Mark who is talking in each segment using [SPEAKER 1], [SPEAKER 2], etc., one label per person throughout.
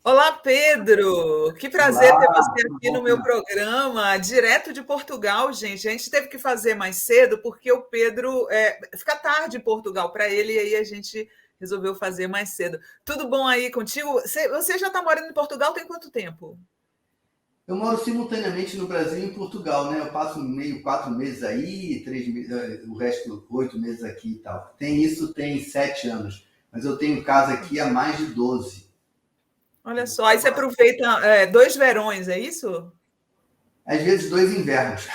[SPEAKER 1] Olá, Pedro! Que prazer ter
[SPEAKER 2] Olá,
[SPEAKER 1] você
[SPEAKER 2] tudo
[SPEAKER 1] aqui no
[SPEAKER 2] bom,
[SPEAKER 1] meu
[SPEAKER 2] Fernando?
[SPEAKER 1] programa, direto de Portugal, gente. A gente teve que fazer mais cedo porque o Pedro fica tarde em Portugal para ele e aí a gente resolveu fazer mais cedo. Tudo bom aí contigo? Você já está morando em Portugal tem quanto tempo?
[SPEAKER 2] Eu moro simultaneamente no Brasil e em Portugal, né? Eu passo meio 4 meses aí, o resto 8 meses aqui e tal. Tem 7 anos, mas eu tenho casa aqui há mais de 12.
[SPEAKER 1] Olha só, aí você aproveita dois verões, é isso?
[SPEAKER 2] Às vezes 2 invernos.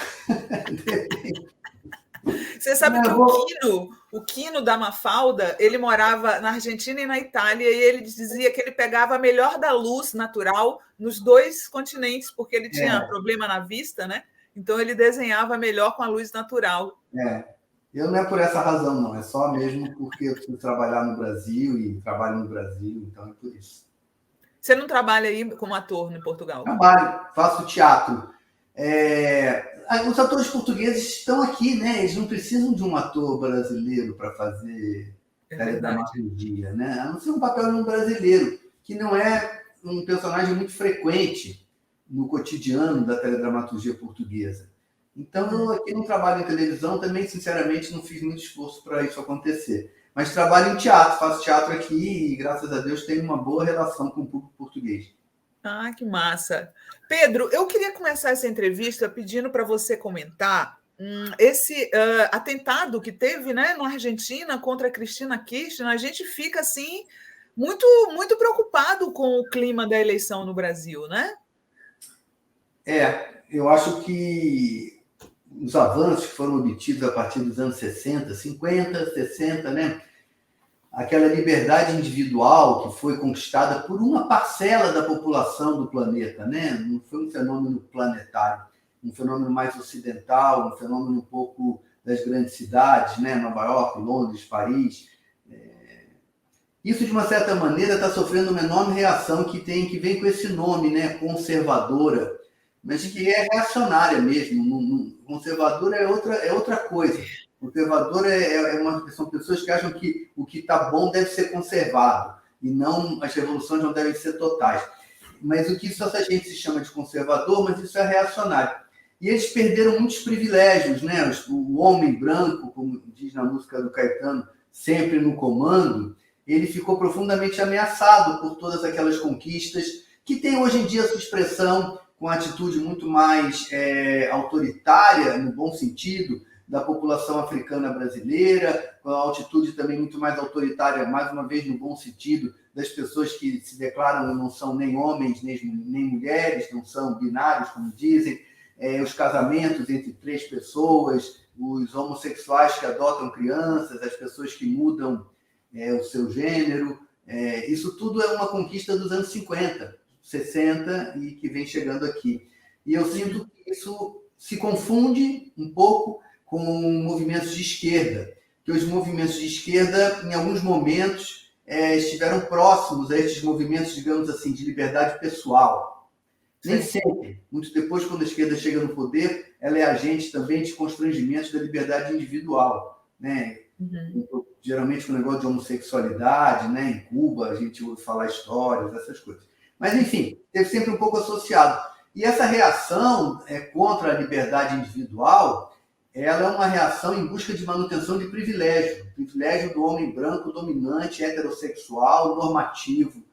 [SPEAKER 1] Você sabe
[SPEAKER 2] Não,
[SPEAKER 1] que
[SPEAKER 2] eu vou.
[SPEAKER 1] O Quino da Mafalda, ele morava na Argentina e na Itália, e ele dizia que ele pegava a melhor da luz natural nos dois continentes, porque ele tinha
[SPEAKER 2] É,
[SPEAKER 1] problema na vista, né? Então ele desenhava melhor com a luz natural.
[SPEAKER 2] é. Eu não é por essa razão, não. É só mesmo porque eu preciso trabalhar no Brasil e trabalho no Brasil, então é por isso.
[SPEAKER 1] Você não trabalha aí como ator em Portugal?
[SPEAKER 2] Trabalho, faço teatro. Os atores portugueses estão aqui, né? Eles não precisam de um ator brasileiro para fazer
[SPEAKER 1] É verdade.
[SPEAKER 2] teledramaturgia, né? A não ser um papel de um brasileiro, que não é um personagem muito frequente no cotidiano da teledramaturgia portuguesa. Então, eu aqui não trabalho em televisão, também, sinceramente, não fiz muito esforço para isso acontecer. Mas trabalho em teatro, faço teatro aqui e, graças a Deus, tenho uma boa relação com o público português.
[SPEAKER 1] Ah, que massa. Pedro, eu queria começar essa entrevista pedindo para você comentar esse atentado que teve, né, na Argentina contra a Cristina Kirchner. A gente fica assim muito muito preocupado com o clima da eleição no Brasil, né?
[SPEAKER 2] Eu acho que os avanços que foram obtidos a partir dos anos 60, 50, 60, né? Aquela liberdade individual que foi conquistada por uma parcela da população do planeta, né? Não foi um fenômeno planetário, um fenômeno mais ocidental, um fenômeno um pouco das grandes cidades, né? Nova York, Londres, Paris. Isso, de uma certa maneira, está sofrendo uma enorme reação que vem com esse nome, né? Conservadora, mas que é reacionária mesmo. Conservadora é outra coisa. Conservadora são pessoas que acham que o que está bom deve ser conservado e não as revoluções não devem ser totais. Mas o que isso essa gente se chama de conservador, mas isso é reacionário. E eles perderam muitos privilégios, né? O homem branco, como diz na música do Caetano, sempre no comando, ele ficou profundamente ameaçado por todas aquelas conquistas que tem hoje em dia sua expressão com a atitude muito mais autoritária, no bom sentido, da população africana brasileira, com a atitude também muito mais autoritária, mais uma vez no bom sentido, das pessoas que se declaram não são nem homens, nem mulheres, não são binários, como dizem, os casamentos entre 3 pessoas, os homossexuais que adotam crianças, as pessoas que mudam o seu gênero. Isso tudo é uma conquista dos anos 50, 60 e que vem chegando aqui. E eu sinto que isso se confunde um pouco com movimentos de esquerda, que os movimentos de esquerda, em alguns momentos, estiveram próximos a esses movimentos, digamos assim, de liberdade pessoal. Nem
[SPEAKER 1] Sim.
[SPEAKER 2] sempre. Muito depois, quando a esquerda chega no poder, ela é agente também de constrangimentos da liberdade individual, né?
[SPEAKER 1] Uhum.
[SPEAKER 2] Geralmente com o negócio de homossexualidade, né? Em Cuba a gente ouve falar histórias, essas coisas. Mas, enfim, teve sempre um pouco associado. E essa reação contra a liberdade individual, ela é uma reação em busca de manutenção de privilégio do homem branco dominante, heterossexual, normativo.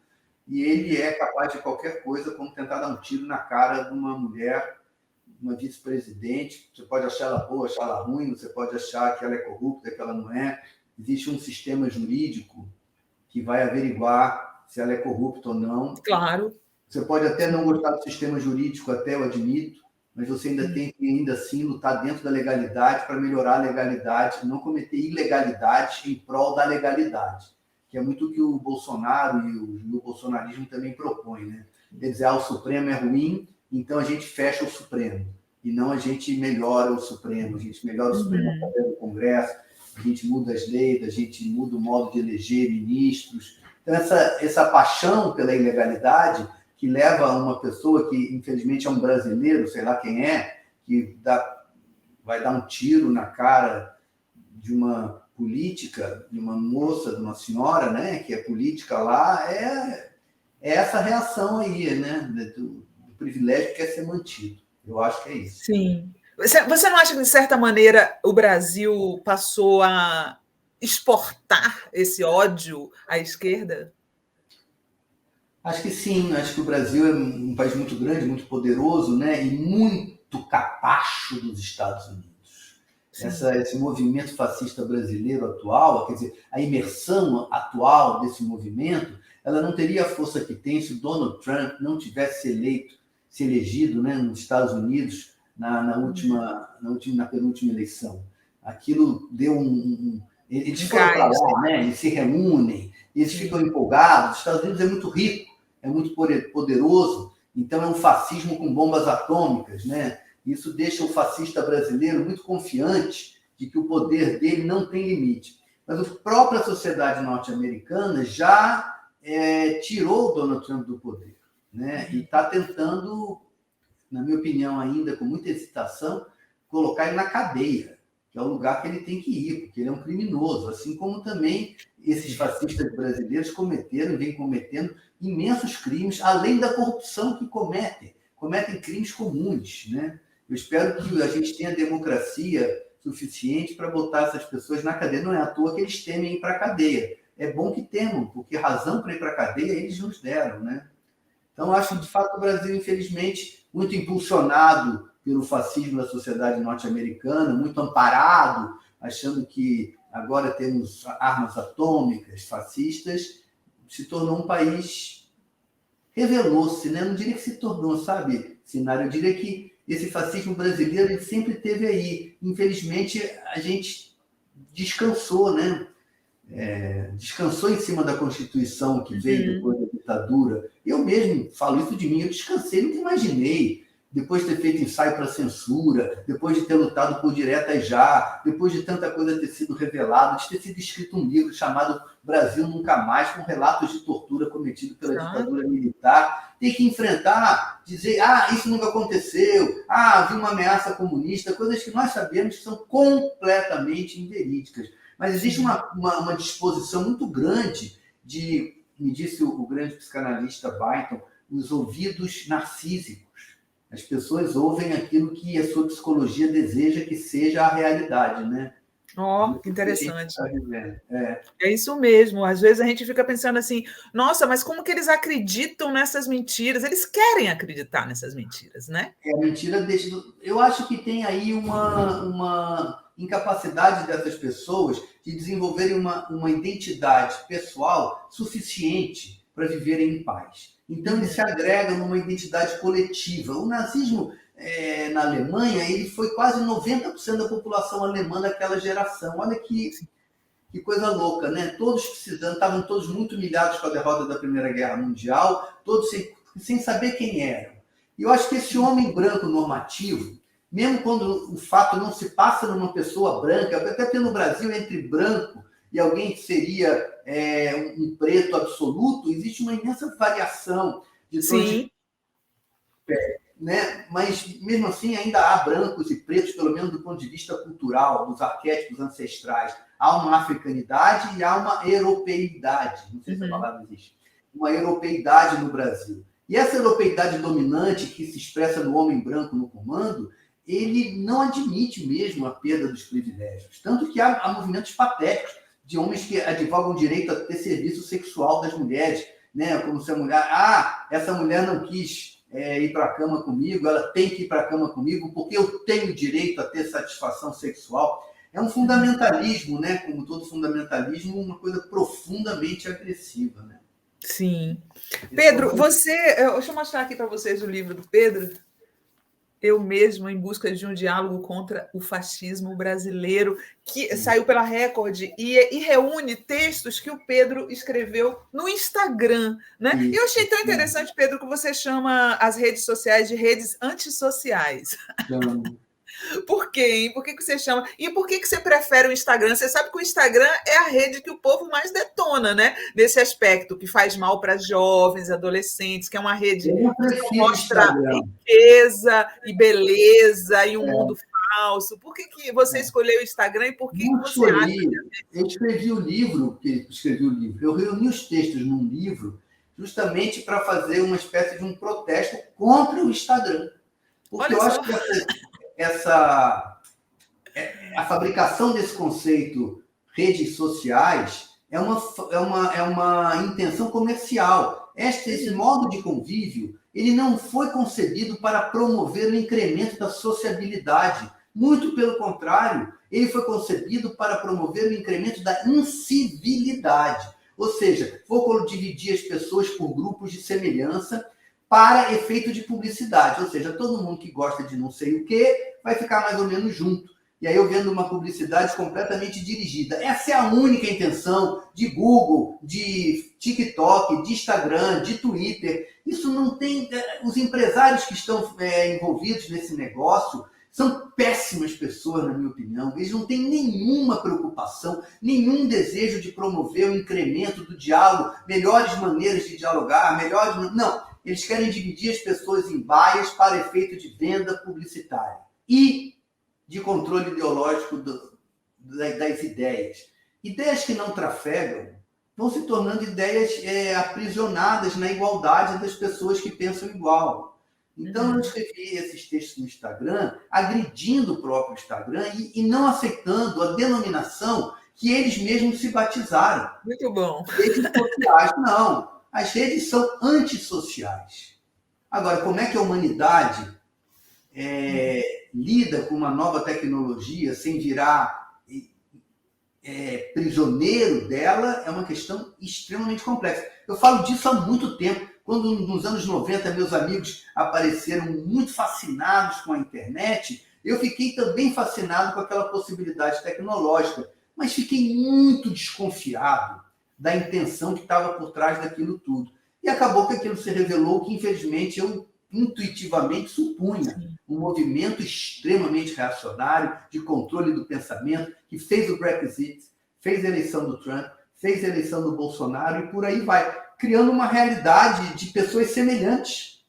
[SPEAKER 2] E ele é capaz de qualquer coisa, como tentar dar um tiro na cara de uma mulher, uma vice-presidente. Você pode achar ela boa, achar ela ruim, você pode achar que ela é corrupta, que ela não é. Existe um sistema jurídico que vai averiguar se ela é corrupta ou não.
[SPEAKER 1] Claro.
[SPEAKER 2] Você pode até não
[SPEAKER 1] Sim.
[SPEAKER 2] gostar do sistema jurídico, até eu admito, mas você ainda tem que, ainda assim, lutar dentro da legalidade para melhorar a legalidade, não cometer ilegalidades em prol da legalidade, que é muito o que o Bolsonaro e o bolsonarismo também propõem, né? Quer dizer, o Supremo é ruim, então a gente fecha o Supremo, e não a gente melhora o Supremo, a gente melhora o Supremo
[SPEAKER 1] Uhum.
[SPEAKER 2] através do Congresso, a gente muda as leis, a gente muda o modo de eleger ministros. Então, essa paixão pela ilegalidade que leva uma pessoa que, infelizmente, é um brasileiro, sei lá quem é, que vai dar um tiro na cara de uma política, de uma moça, de uma senhora, né, que é política lá, é essa reação aí, né, do privilégio que quer ser mantido. Eu acho que é isso.
[SPEAKER 1] Sim. Você não acha que, de certa maneira, o Brasil passou a exportar esse ódio à esquerda?
[SPEAKER 2] Acho que sim, acho que o Brasil é um país muito grande, muito poderoso, né, e muito capacho dos Estados Unidos. Esse movimento fascista brasileiro atual, quer dizer, a imersão atual desse movimento, ela não teria a força que tem se o Donald Trump não tivesse se elegido, né, nos Estados Unidos na penúltima eleição. Aquilo deu eles foram para lá, né, eles se reúnem, eles ficam empolgados. Os Estados Unidos é muito rico, é muito poderoso, então é um fascismo com bombas atômicas, né? Isso deixa o fascista brasileiro muito confiante de que o poder dele não tem limite. Mas a própria sociedade norte-americana já tirou o Donald Trump do poder, né? E está tentando, na minha opinião, ainda com muita hesitação, colocar ele na cadeia, que é o lugar que ele tem que ir, porque ele é um criminoso, assim como também esses fascistas brasileiros cometeram e vêm cometendo imensos crimes, além da corrupção que cometem crimes comuns, né? Eu espero que a gente tenha democracia suficiente para botar essas pessoas na cadeia. Não é à toa que eles temem ir para a cadeia. É bom que temam, porque razão para ir para a cadeia eles nos deram, né? Então, acho que, de fato, o Brasil, infelizmente, muito impulsionado pelo fascismo da sociedade norte-americana, muito amparado, achando que agora temos armas atômicas fascistas, se tornou um país... revelou-se, né? Não diria que se tornou, sabe, Sinara? Eu diria que esse fascismo brasileiro ele sempre teve aí. Infelizmente, a gente descansou, né? Descansou em cima da Constituição que veio depois da ditadura. Eu mesmo falo isso de mim, eu descansei, nunca imaginei, depois de ter feito ensaio para censura, depois de ter lutado por diretas já, depois de tanta coisa ter sido revelada, de ter sido escrito um livro chamado Brasil Nunca Mais, com relatos de tortura cometido pela ditadura militar, ter que enfrentar, dizer, isso nunca aconteceu, havia uma ameaça comunista, coisas que nós sabemos que são completamente inverídicas. Mas existe uma disposição muito grande de, me disse o grande psicanalista Byton, os ouvidos narcísicos. As pessoas ouvem aquilo que a sua psicologia deseja que seja a realidade, né?
[SPEAKER 1] Que interessante. É isso mesmo. Às vezes a gente fica pensando assim, nossa, mas como que eles acreditam nessas mentiras? Eles querem acreditar nessas mentiras, né?
[SPEAKER 2] A mentira eu acho que tem aí uma incapacidade dessas pessoas de desenvolverem uma identidade pessoal suficiente para viverem em paz. Então, eles se agregam numa identidade coletiva. O nazismo, na Alemanha, ele foi quase 90% da população alemã daquela geração. Olha que coisa louca, né? Todos precisando, estavam todos muito humilhados com a derrota da Primeira Guerra Mundial, todos sem saber quem eram. E eu acho que esse homem branco normativo, mesmo quando o fato não se passa numa pessoa branca, até porque no Brasil, entre branco e alguém que seria um preto absoluto, existe uma imensa variação de tons de pele, né? Mas, mesmo assim, ainda há brancos e pretos, pelo menos do ponto de vista cultural, dos arquétipos ancestrais. Há uma africanidade e há uma europeidade. Não sei se a palavra existe. Uma europeidade no Brasil. E essa europeidade dominante que se expressa no homem branco no comando, ele não admite mesmo a perda dos privilégios. Tanto que há movimentos patéticos de homens que advogam o direito a ter serviço sexual das mulheres, né? Como se a mulher... essa mulher não quis ir para a cama comigo, ela tem que ir para a cama comigo porque eu tenho direito a ter satisfação sexual. É um fundamentalismo, né? Como todo fundamentalismo, uma coisa profundamente agressiva, né?
[SPEAKER 1] Sim. Pedro, deixa eu mostrar aqui para vocês o livro do Pedro. Eu mesmo, em busca de um diálogo contra o fascismo brasileiro, que saiu pela Record e reúne textos que o Pedro escreveu no Instagram, né? E eu achei tão interessante, Pedro, que você chama as redes sociais de redes antissociais. Por quê, hein? Por que você chama? E por que você prefere o Instagram? Você sabe que o Instagram é a rede que o povo mais detona, né? Nesse aspecto, que faz mal para jovens, adolescentes, que é uma rede que mostra riqueza e beleza e um mundo falso. Por que você escolheu o Instagram e por que você acha?
[SPEAKER 2] Eu escrevi o livro, eu reuni os textos num livro justamente para fazer uma espécie de um protesto contra o Instagram. Porque eu acho que a fabricação desse conceito redes sociais é uma intenção comercial. Esse modo de convívio, ele não foi concebido para promover o incremento da sociabilidade. Muito pelo contrário, ele foi concebido para promover o incremento da incivilidade. Ou seja, vou dividir as pessoas por grupos de semelhança para efeito de publicidade. Ou seja, todo mundo que gosta de não sei o quê vai ficar mais ou menos junto. E aí eu vendo uma publicidade completamente dirigida. Essa é a única intenção de Google, de TikTok, de Instagram, de Twitter. Isso não tem... Os empresários que estão envolvidos nesse negócio são péssimas pessoas, na minha opinião. Eles não têm nenhuma preocupação, nenhum desejo de promover o incremento do diálogo, melhores maneiras de dialogar, Não, eles querem dividir as pessoas em baias para efeito de venda publicitária e de controle ideológico das ideias. Ideias que não trafegam vão se tornando ideias aprisionadas na igualdade das pessoas que pensam igual. Então, eu escrevi esses textos no Instagram, agredindo o próprio Instagram e não aceitando a denominação que eles mesmos se batizaram.
[SPEAKER 1] Muito bom.
[SPEAKER 2] Redes sociais, não. As redes são antissociais. Agora, como é que a humanidade lida com uma nova tecnologia sem virar prisioneiro dela é uma questão extremamente complexa. Eu falo disso há muito tempo. Quando, nos anos 90, meus amigos apareceram muito fascinados com a internet, eu fiquei também fascinado com aquela possibilidade tecnológica, mas fiquei muito desconfiado da intenção que estava por trás daquilo tudo. E acabou que aquilo se revelou que, infelizmente, eu intuitivamente supunha um movimento extremamente reacionário, de controle do pensamento, que fez o Brexit, fez a eleição do Trump, fez a eleição do Bolsonaro e por aí vai, criando uma realidade de pessoas semelhantes,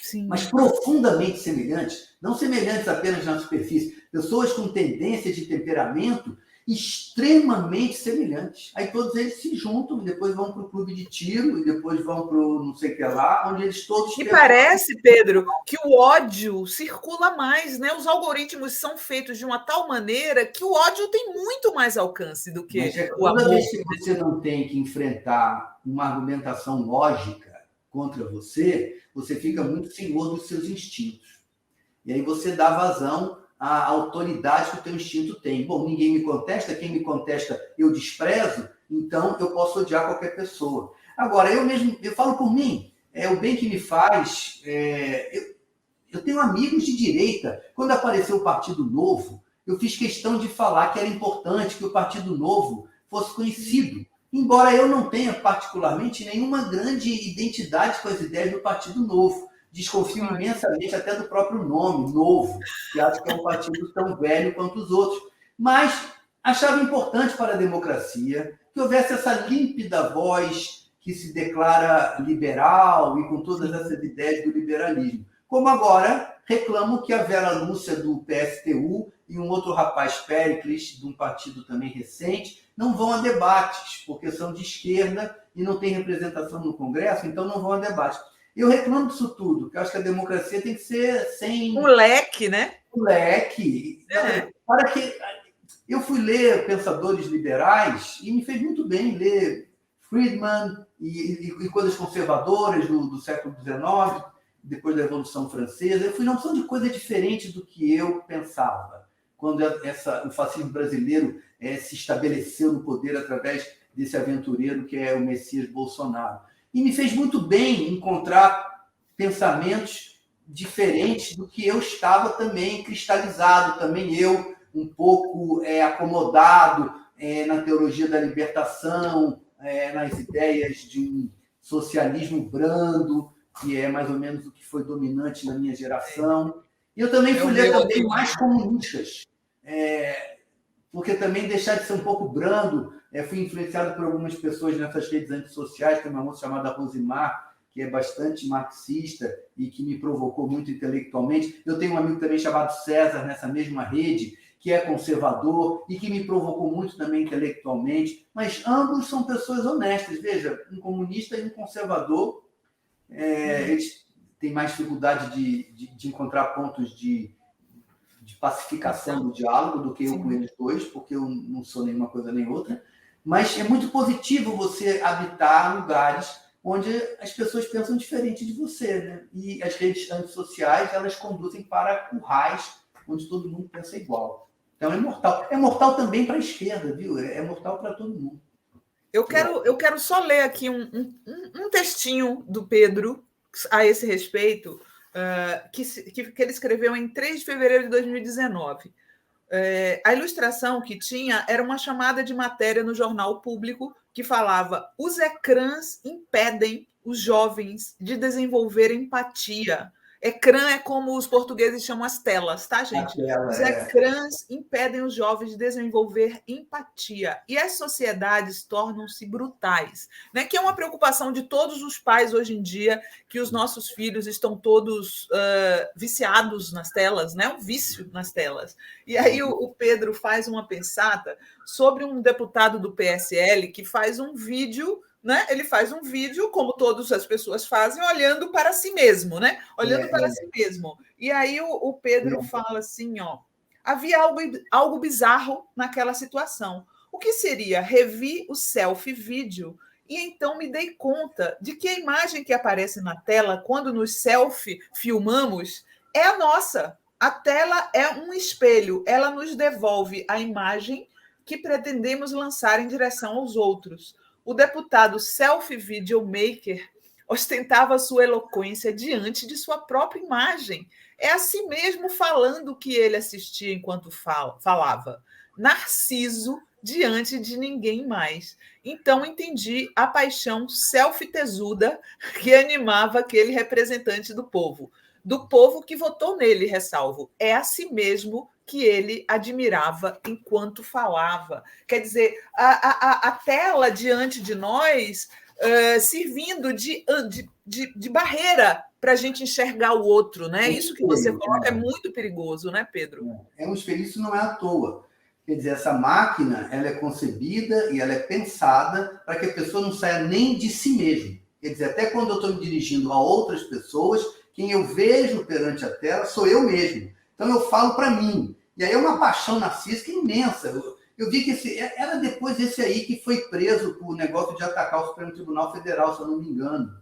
[SPEAKER 1] Sim.
[SPEAKER 2] Mas profundamente semelhantes, não semelhantes apenas na superfície, pessoas com tendência de temperamento extremamente semelhantes. Aí todos eles se juntam e depois vão para o clube de tiro e depois vão para o não sei o que lá, onde eles todos...
[SPEAKER 1] E parece, Pedro, que o ódio circula mais, né? Os algoritmos são feitos de uma tal maneira que o ódio tem muito mais alcance do que o amor.
[SPEAKER 2] Toda vez que você não tem que enfrentar uma argumentação lógica contra você, você fica muito senhor dos seus instintos. E aí você dá vazão a autoridade que o teu instinto tem. Bom, ninguém me contesta, quem me contesta eu desprezo, então eu posso odiar qualquer pessoa. Agora, eu falo por mim, o bem que me faz... Eu tenho amigos de direita. Quando apareceu o Partido Novo, eu fiz questão de falar que era importante que o Partido Novo fosse conhecido. Embora eu não tenha particularmente nenhuma grande identidade com as ideias do Partido Novo. Desconfio imensamente até do próprio nome, Novo, que acho que é um partido tão velho quanto os outros. Mas achava importante para a democracia que houvesse essa límpida voz que se declara liberal e com todas essas ideias do liberalismo. Como agora reclamo que a Vera Lúcia do PSTU e um outro rapaz, Péricles, de um partido também recente, não vão a debates, porque são de esquerda e não tem representação no Congresso, então não vão a debates. Eu reclamo disso tudo, porque eu acho que a democracia tem que ser sem...
[SPEAKER 1] Um leque, né?
[SPEAKER 2] Um leque. Para que... Eu fui ler pensadores liberais e me fez muito bem ler Friedman e coisas conservadoras do século XIX, depois da Revolução Francesa. Eu fui na opção de coisa diferente do que eu pensava, quando o fascismo brasileiro se estabeleceu no poder através desse aventureiro que é o Messias Bolsonaro. E me fez muito bem encontrar pensamentos diferentes do que eu estava também cristalizado, também eu um pouco acomodado na teologia da libertação, nas ideias de um socialismo brando, que é mais ou menos o que foi dominante na minha geração. E eu também fui ler também mais comunistas, porque também deixar de ser um pouco brando, fui influenciado por algumas pessoas nessas redes antissociais, tem uma moça chamada Rosimar, que é bastante marxista e que me provocou muito intelectualmente. Eu tenho um amigo também chamado César, nessa mesma rede, que é conservador e que me provocou muito também intelectualmente, mas ambos são pessoas honestas. Veja, um comunista e um conservador, eles têm mais dificuldade de encontrar pontos de pacificação do diálogo do que eu com eles dois, porque eu não sou nenhuma coisa nem outra, mas é muito positivo você habitar lugares onde as pessoas pensam diferente de você, né? E as redes antissociais, elas conduzem para currais onde todo mundo pensa igual. Então é mortal. É mortal também para a esquerda, viu? É mortal para todo mundo.
[SPEAKER 1] Eu quero só ler aqui um textinho do Pedro a esse respeito, que ele escreveu em 3 de fevereiro de 2019. A ilustração que tinha era uma chamada de matéria no Jornal Público que falava: os ecrãs impedem os jovens de desenvolver empatia. Ecrã é como os portugueses chamam as telas, tá, gente? Os ecrãs impedem os jovens de desenvolver empatia e as sociedades tornam-se brutais, né? Que é uma preocupação de todos os pais hoje em dia, que os nossos filhos estão todos viciados nas telas, né? Um vício nas telas. E aí o Pedro faz uma pensata sobre um deputado do PSL que faz um vídeo, né? Ele faz um vídeo, como todas as pessoas fazem, olhando para si mesmo, né? Olhando para si mesmo. E aí o Pedro fala assim, ó, havia algo bizarro naquela situação. O que seria? Revi o selfie vídeo e então me dei conta de que a imagem que aparece na tela quando nos selfie filmamos é a nossa. A tela é um espelho, ela nos devolve a imagem que pretendemos lançar em direção aos outros. O deputado selfie videomaker ostentava sua eloquência diante de sua própria imagem. É a si mesmo falando que ele assistia enquanto falava. Narciso diante de ninguém mais. Então entendi a paixão selfie-tesuda que animava aquele representante do povo que votou nele, ressalvo. É a si mesmo que ele admirava enquanto falava. Quer dizer, a tela diante de nós servindo de barreira para a gente enxergar o outro, né? Isso que você coloca é muito perigoso, né, Pedro?
[SPEAKER 2] É um espelho, isso não é à toa. Quer dizer, essa máquina, ela é concebida e ela é pensada para que a pessoa não saia nem de si mesma. Quer dizer, até quando eu estou me dirigindo a outras pessoas, quem eu vejo perante a tela sou eu mesmo. Então eu falo para mim. E aí é uma paixão narcísica imensa. Eu vi que era depois esse aí que foi preso por negócio de atacar o Supremo Tribunal Federal, se eu não me engano.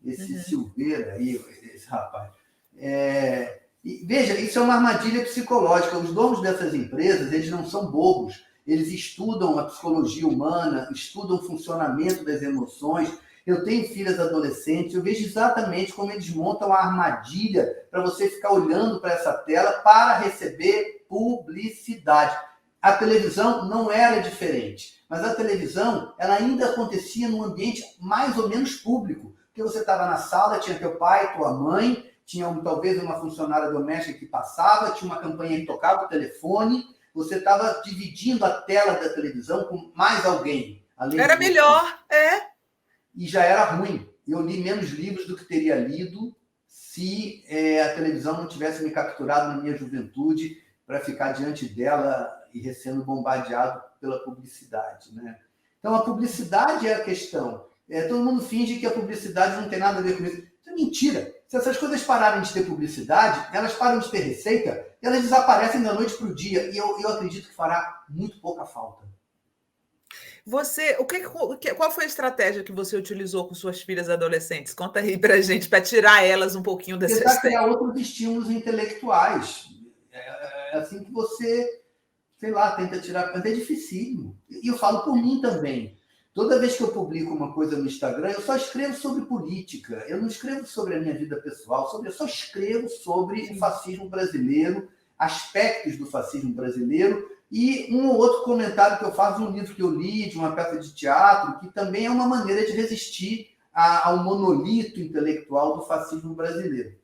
[SPEAKER 2] Esse Silveira aí, esse rapaz. E, veja, isso é uma armadilha psicológica. Os donos dessas empresas, eles não são bobos. Eles estudam a psicologia humana, estudam o funcionamento das emoções. Eu tenho filhas adolescentes, eu vejo exatamente como eles montam a armadilha para você ficar olhando para essa tela para receber publicidade. A televisão não era diferente, mas a televisão ela ainda acontecia num ambiente mais ou menos público, porque você estava na sala, tinha teu pai, tua mãe, tinha talvez uma funcionária doméstica que passava, tinha uma campanha que tocava o telefone, você estava dividindo a tela da televisão com mais alguém.
[SPEAKER 1] Era melhor,
[SPEAKER 2] E já era ruim. Eu li menos livros do que teria lido se a televisão não tivesse me capturado na minha juventude para ficar diante dela e sendo bombardeado pela publicidade, né? Então, a publicidade é a questão. Todo mundo finge que a publicidade não tem nada a ver com isso. Isso é mentira. Se essas coisas pararem de ter publicidade, elas param de ter receita e elas desaparecem da noite para o dia. E eu acredito que fará muito pouca falta.
[SPEAKER 1] Qual foi a estratégia que você utilizou com suas filhas adolescentes? Conta aí pra gente, para tirar elas um pouquinho dessa
[SPEAKER 2] tentar criar outros estímulos intelectuais. É assim que você, sei lá, tenta tirar... Mas é dificílimo. E eu falo por mim também. Toda vez que eu publico uma coisa no Instagram, eu só escrevo sobre política. Eu não escrevo sobre a minha vida pessoal. Eu só escrevo sobre o fascismo brasileiro, aspectos do fascismo brasileiro, e um ou outro comentário que eu faço de um livro que eu li, de uma peça de teatro, que também é uma maneira de resistir ao monolito intelectual do fascismo brasileiro.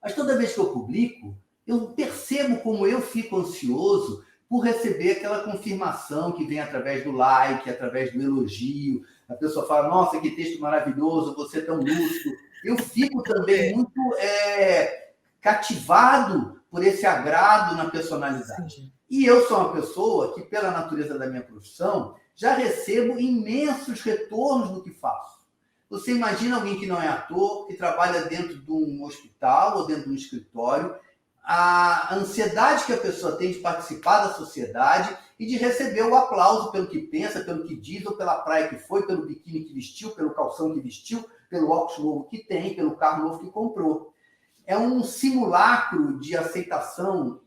[SPEAKER 2] Mas toda vez que eu publico, eu percebo como eu fico ansioso por receber aquela confirmação que vem através do like, através do elogio. A pessoa fala, nossa, que texto maravilhoso, você é tão lúcido. Eu fico também muito cativado por esse agrado na personalidade.
[SPEAKER 1] Sim.
[SPEAKER 2] E eu sou uma pessoa que, pela natureza da minha profissão, já recebo imensos retornos do que faço. Você imagina alguém que não é ator, que trabalha dentro de um hospital ou dentro de um escritório, a ansiedade que a pessoa tem de participar da sociedade e de receber o aplauso pelo que pensa, pelo que diz, ou pela praia que foi, pelo biquíni que vestiu, pelo calção que vestiu, pelo óculos novo que tem, pelo carro novo que comprou. É um simulacro de aceitação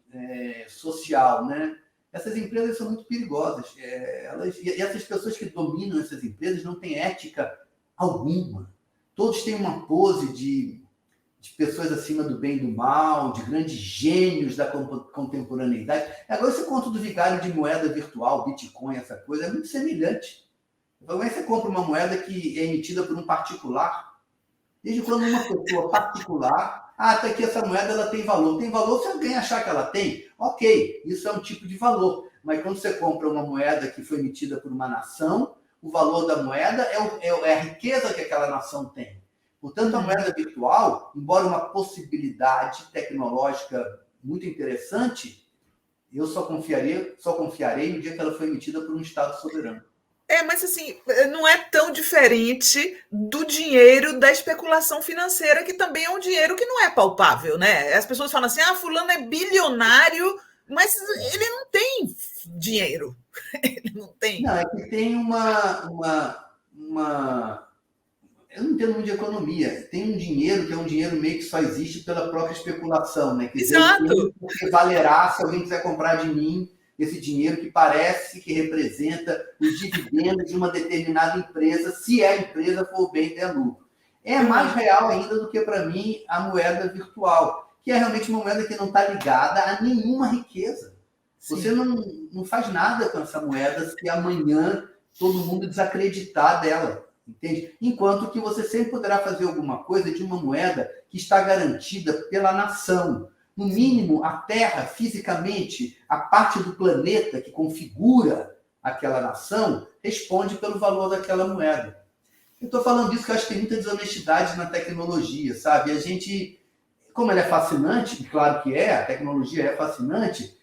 [SPEAKER 2] social, né? Essas empresas são muito perigosas. E essas pessoas que dominam essas empresas não têm ética alguma. Todos têm uma pose de pessoas acima do bem e do mal, de grandes gênios da contemporaneidade. Agora, esse conto do vigário de moeda virtual, Bitcoin, essa coisa, é muito semelhante. Como é que você compra uma moeda que é emitida por um particular? Desde quando uma pessoa particular, tá aqui essa moeda, ela tem valor. Tem valor se alguém achar que ela tem? Ok, isso é um tipo de valor. Mas quando você compra uma moeda que foi emitida por uma nação, o valor da moeda é a riqueza que aquela nação tem. Portanto, a moeda virtual, embora uma possibilidade tecnológica muito interessante, eu só confiarei no dia que ela foi emitida por um Estado soberano.
[SPEAKER 1] Mas assim, não é tão diferente do dinheiro da especulação financeira, que também é um dinheiro que não é palpável, né? As pessoas falam assim, fulano é bilionário, mas ele não tem dinheiro. Ele não tem.
[SPEAKER 2] Não, é que tem eu não entendo muito de economia. Tem um dinheiro que é um dinheiro meio que só existe pela própria especulação, né? Quer dizer,
[SPEAKER 1] Exato.
[SPEAKER 2] Porque valerá se alguém quiser comprar de mim esse dinheiro que parece que representa os dividendos de uma determinada empresa, se a empresa for bem ter lucro. É mais real ainda do que, para mim, a moeda virtual, que é realmente uma moeda que não está ligada a nenhuma riqueza. Sim. Você não faz nada com essa moeda se amanhã todo mundo desacreditar dela. Entende? Enquanto que você sempre poderá fazer alguma coisa de uma moeda que está garantida pela nação. No mínimo, a Terra, fisicamente, a parte do planeta que configura aquela nação, responde pelo valor daquela moeda. Eu estou falando disso porque eu acho que tem muita desonestidade na tecnologia, sabe? A gente, como ela é fascinante, e claro que a tecnologia é fascinante,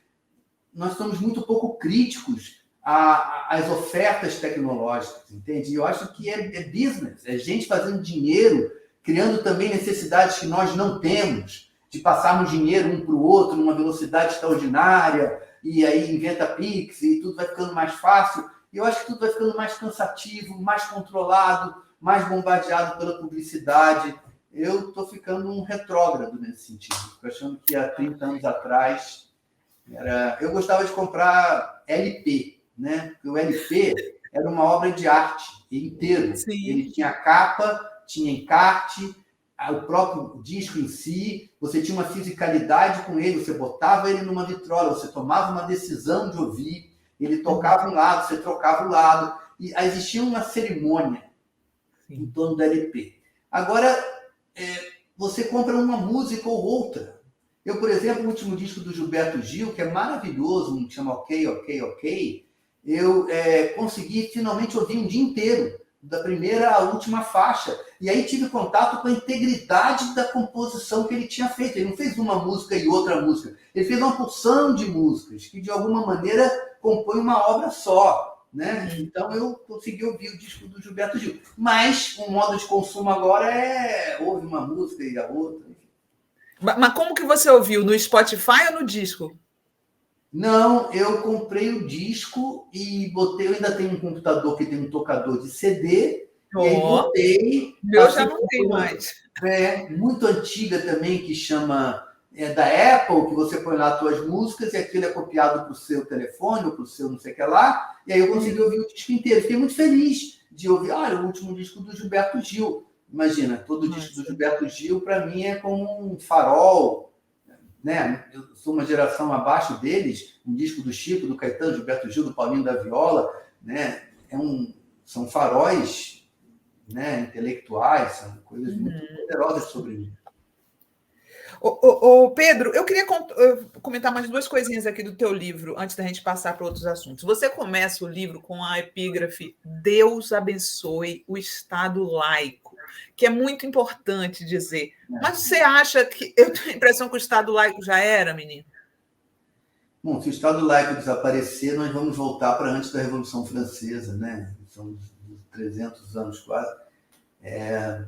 [SPEAKER 2] nós somos muito pouco críticos às ofertas tecnológicas, entende? E eu acho que é business, é gente fazendo dinheiro, criando também necessidades que nós não temos, de passarmos dinheiro um para o outro numa velocidade extraordinária, e aí inventa Pix, e tudo vai ficando mais fácil. E eu acho que tudo vai ficando mais cansativo, mais controlado, mais bombardeado pela publicidade. Eu estou ficando um retrógrado nesse sentido. Estou achando que há 30 anos atrás eu gostava de comprar LP, né? Porque o LP era uma obra de arte inteiro. Sim. Ele tinha capa, tinha encarte, o próprio disco em si, você tinha uma fisicalidade com ele, você botava ele numa vitrola, você tomava uma decisão de ouvir, ele tocava um lado, você trocava o lado, e existia uma cerimônia em torno do LP. Agora, você compra uma música ou outra. Eu, por exemplo, o último disco do Gilberto Gil, que é maravilhoso, um que chama Ok, Ok, Ok, eu consegui finalmente ouvir um dia inteiro, da primeira à última faixa. E aí tive contato com a integridade da composição que ele tinha feito. Ele não fez uma música e outra música. Ele fez uma porção de músicas que, de alguma maneira, compõem uma obra só. Né? Então, eu consegui ouvir o disco do Gilberto Gil. Mas o modo de consumo agora ouve uma música e a outra.
[SPEAKER 1] Mas como que você ouviu? No Spotify ou no disco?
[SPEAKER 2] Não, eu comprei o disco e botei. Eu ainda tenho um computador que tem um tocador de CD. E aí botei.
[SPEAKER 1] Eu já não tenho mais.
[SPEAKER 2] Muito antiga também, que chama da Apple, que você põe lá as suas músicas e aquilo é copiado para o seu telefone ou para o seu não sei o que lá. E aí eu consegui ouvir o disco inteiro. Fiquei muito feliz de ouvir. O último disco do Gilberto Gil. Imagina, todo disco do Gilberto Gil, para mim, é como um farol. Né? Eu sou uma geração abaixo deles, um disco do Chico, do Caetano, do Gilberto Gil, do Paulinho da Viola, né? São faróis, né? Intelectuais, são coisas muito poderosas sobre mim.
[SPEAKER 1] Pedro, eu queria comentar mais duas coisinhas aqui do teu livro, antes da gente passar para outros assuntos. Você começa o livro com a epígrafe Deus abençoe o Estado laico, que é muito importante dizer. Mas você acha que... Eu tenho a impressão que o Estado laico já era, menino?
[SPEAKER 2] Bom, se o Estado laico desaparecer, nós vamos voltar para antes da Revolução Francesa, né? São 300 anos quase. É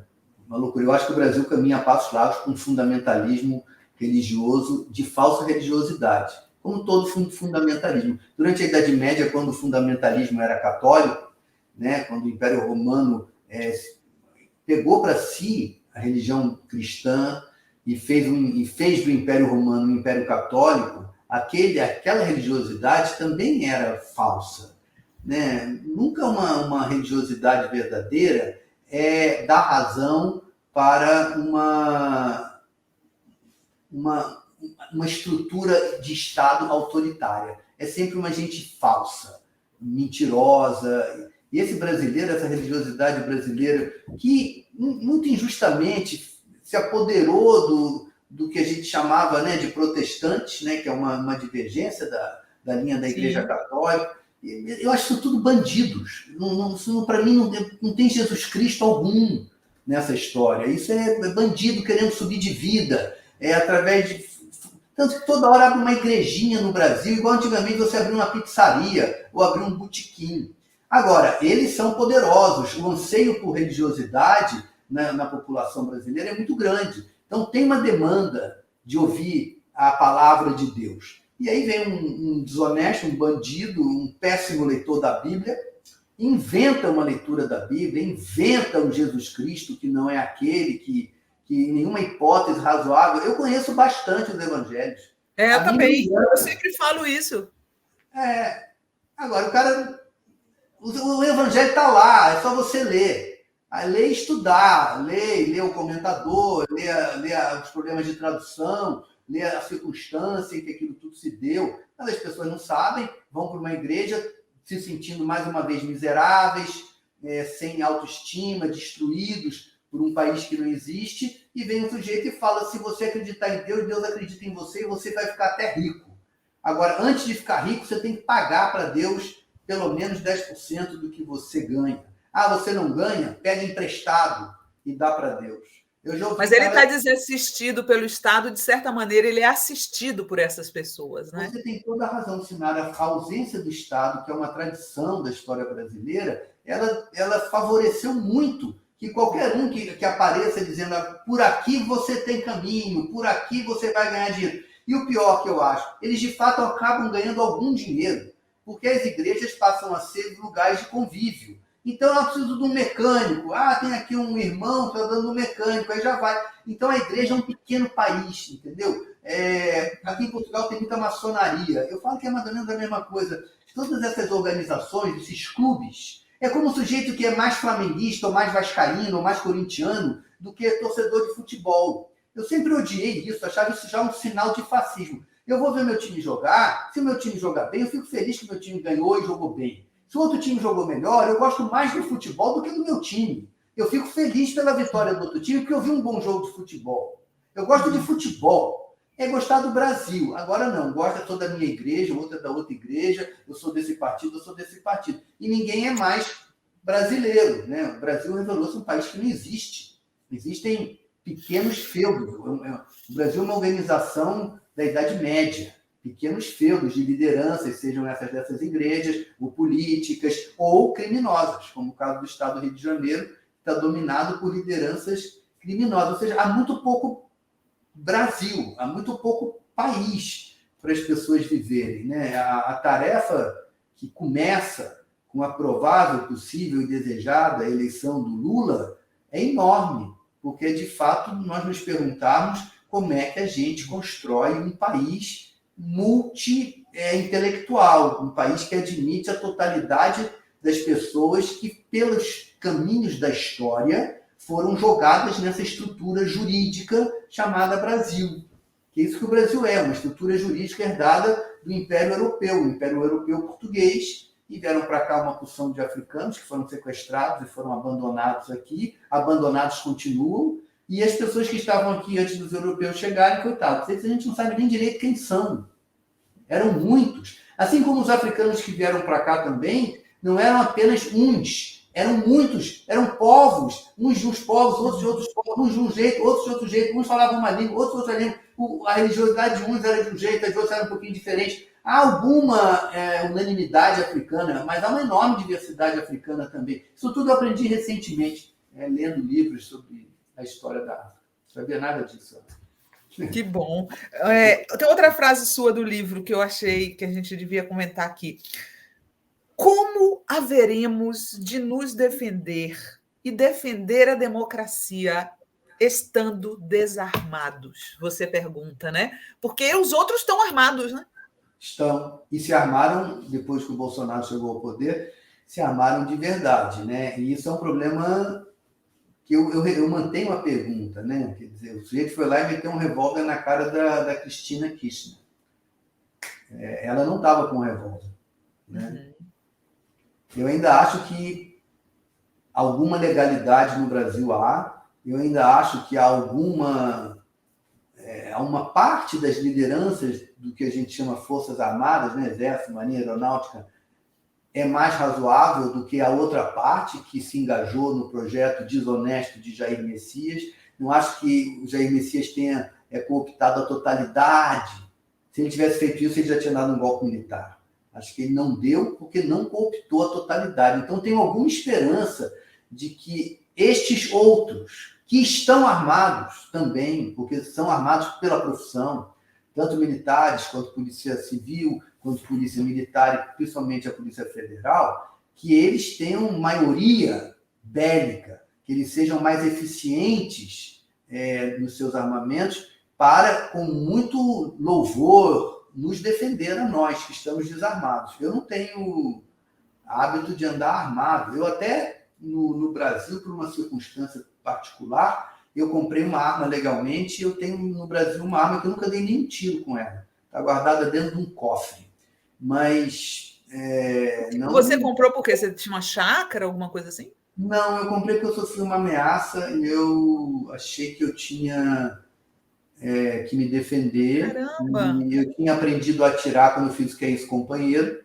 [SPEAKER 2] uma loucura. Eu acho que o Brasil caminha a passos largos com um fundamentalismo religioso de falsa religiosidade, como todo fundamentalismo. Durante a Idade Média, quando o fundamentalismo era católico, né? Quando o Império Romano pegou para si a religião cristã e fez do Império Romano um Império Católico, aquela religiosidade também era falsa, né? Nunca uma religiosidade verdadeira dá razão para uma estrutura de Estado autoritária. É sempre uma gente falsa, mentirosa. E esse brasileiro, essa religiosidade brasileira, que muito injustamente se apoderou do que a gente chamava, né, de protestantes, né, que é uma divergência da linha da Igreja Sim. Católica. Eu acho isso tudo bandidos. Para mim, não tem Jesus Cristo algum nessa história. Isso é bandido querendo subir de vida, através de... Tanto que toda hora abre uma igrejinha no Brasil, igual antigamente você abriu uma pizzaria ou abriu um botequim. Agora, eles são poderosos. O anseio por religiosidade na população brasileira é muito grande. Então, tem uma demanda de ouvir a palavra de Deus. E aí vem um desonesto, um bandido, um péssimo leitor da Bíblia, inventa uma leitura da Bíblia, inventa um Jesus Cristo que não é aquele que em nenhuma hipótese razoável... Eu conheço bastante os evangelhos.
[SPEAKER 1] Eu também. Eu sempre falo isso.
[SPEAKER 2] Agora, o cara... O evangelho está lá, é só você ler. Ler e estudar, ler o comentador, ler os problemas de tradução, ler a circunstância em que aquilo tudo se deu. Mas as pessoas não sabem, vão para uma igreja se sentindo mais uma vez miseráveis, sem autoestima, destruídos por um país que não existe, e vem um sujeito e fala: se você acreditar em Deus, Deus acredita em você e você vai ficar até rico. Agora, antes de ficar rico, você tem que pagar para Deus pelo menos 10% do que você ganha. Você não ganha? Pega emprestado e dá para Deus.
[SPEAKER 1] Mas ele está desassistido pelo Estado, de certa maneira, ele é assistido por essas pessoas, né?
[SPEAKER 2] Você tem toda a razão, Sinara. A ausência do Estado, que é uma tradição da história brasileira, ela favoreceu muito que qualquer um que apareça dizendo: por aqui você tem caminho, por aqui você vai ganhar dinheiro. E o pior que eu acho, eles de fato acabam ganhando algum dinheiro, porque as igrejas passam a ser lugares de convívio. Então, eu preciso de um mecânico. Tem aqui um irmão, está dando um mecânico, aí já vai. Então, a igreja é um pequeno país, entendeu? Aqui em Portugal tem muita maçonaria. Eu falo que é mais ou menos a mesma coisa. Todas essas organizações, esses clubes, é como um sujeito que é mais flamenguista, ou mais vascaíno, ou mais corintiano, do que torcedor de futebol. Eu sempre odiei isso, achava isso já um sinal de fascismo. Eu vou ver meu time jogar, se o meu time jogar bem, eu fico feliz que meu time ganhou e jogou bem. Se o outro time jogou melhor, eu gosto mais do futebol do que do meu time. Eu fico feliz pela vitória do outro time, porque eu vi um bom jogo de futebol. Eu gosto de futebol. É gostar do Brasil. Agora não, gosta só da minha igreja, outra da outra igreja, eu sou desse partido, eu sou desse partido. E ninguém é mais brasileiro, né? O Brasil revelou-se um país que não existe. Existem pequenos feudos. O Brasil é uma organização da Idade Média. Pequenos feudos de lideranças, sejam essas dessas igrejas, ou políticas, ou criminosas, como o caso do Estado do Rio de Janeiro, que está dominado por lideranças criminosas. Ou seja, há muito pouco Brasil, há muito pouco país para as pessoas viverem, né? A tarefa que começa com a provável, possível e desejada eleição do Lula é enorme, porque, de fato, nós nos perguntarmos como é que a gente constrói um país multi-intelectual, um país que admite a totalidade das pessoas que, pelos caminhos da história, foram jogadas nessa estrutura jurídica chamada Brasil. Que é isso que o Brasil é, uma estrutura jurídica herdada do Império Europeu, o Império Europeu português, e vieram para cá uma porção de africanos que foram sequestrados e foram abandonados aqui, abandonados continuam, e as pessoas que estavam aqui antes dos europeus chegarem, coitados, a gente não sabe nem direito quem são. Eram muitos. Assim como os africanos que vieram para cá também, não eram apenas uns, eram muitos, eram povos, uns de uns povos, outros de outros povos, uns de um jeito, outros de outro jeito, uns falavam uma língua, outros de outra língua. A religiosidade de uns era de um jeito, a de outros era um pouquinho diferente. Há alguma unanimidade africana, mas há uma enorme diversidade africana também. Isso tudo eu aprendi recentemente, lendo livros sobre a história da África. Não sabia nada disso.
[SPEAKER 1] Que bom. Tem outra frase sua do livro que eu achei que a gente devia comentar aqui. Como haveremos de nos defender e defender a democracia estando desarmados? Você pergunta, né? Porque os outros estão armados, né?
[SPEAKER 2] Estão. E se armaram, depois que o Bolsonaro chegou ao poder, se armaram de verdade, né? E isso é um problema que eu mantenho a pergunta, né? Quer dizer, o sujeito foi lá e meteu um revólver na cara da Cristina Kirchner. Ela não estava com um revólver, né? Eu ainda acho que alguma legalidade no Brasil há, eu ainda acho que há uma parte das lideranças do que a gente chama Forças Armadas, né? Exército, Marinha, Aeronáutica, é mais razoável do que a outra parte que se engajou no projeto desonesto de Jair Messias. Não acho que o Jair Messias tenha cooptado a totalidade. Se ele tivesse feito isso, ele já tinha dado um golpe militar. Acho que ele não deu porque não cooptou a totalidade. Então, tenho alguma esperança de que estes outros, que estão armados também, porque são armados pela profissão, tanto militares quanto polícia civil, quanto polícia militar e principalmente a Polícia Federal, que eles tenham maioria bélica, que eles sejam mais eficientes nos seus armamentos para, com muito louvor, nos defender a nós, que estamos desarmados. Eu não tenho hábito de andar armado. Eu até, no Brasil, por uma circunstância particular, eu comprei uma arma legalmente e eu tenho no Brasil uma arma que eu nunca dei nenhum tiro com ela. Está guardada dentro de um cofre. Mas... não...
[SPEAKER 1] Você comprou porque você tinha uma chácara, alguma coisa assim?
[SPEAKER 2] Não, eu comprei porque eu sofri uma ameaça e eu achei que eu tinha... que me defender.
[SPEAKER 1] Caramba!
[SPEAKER 2] E eu tinha aprendido a atirar quando eu fiz o que é isso, companheiro.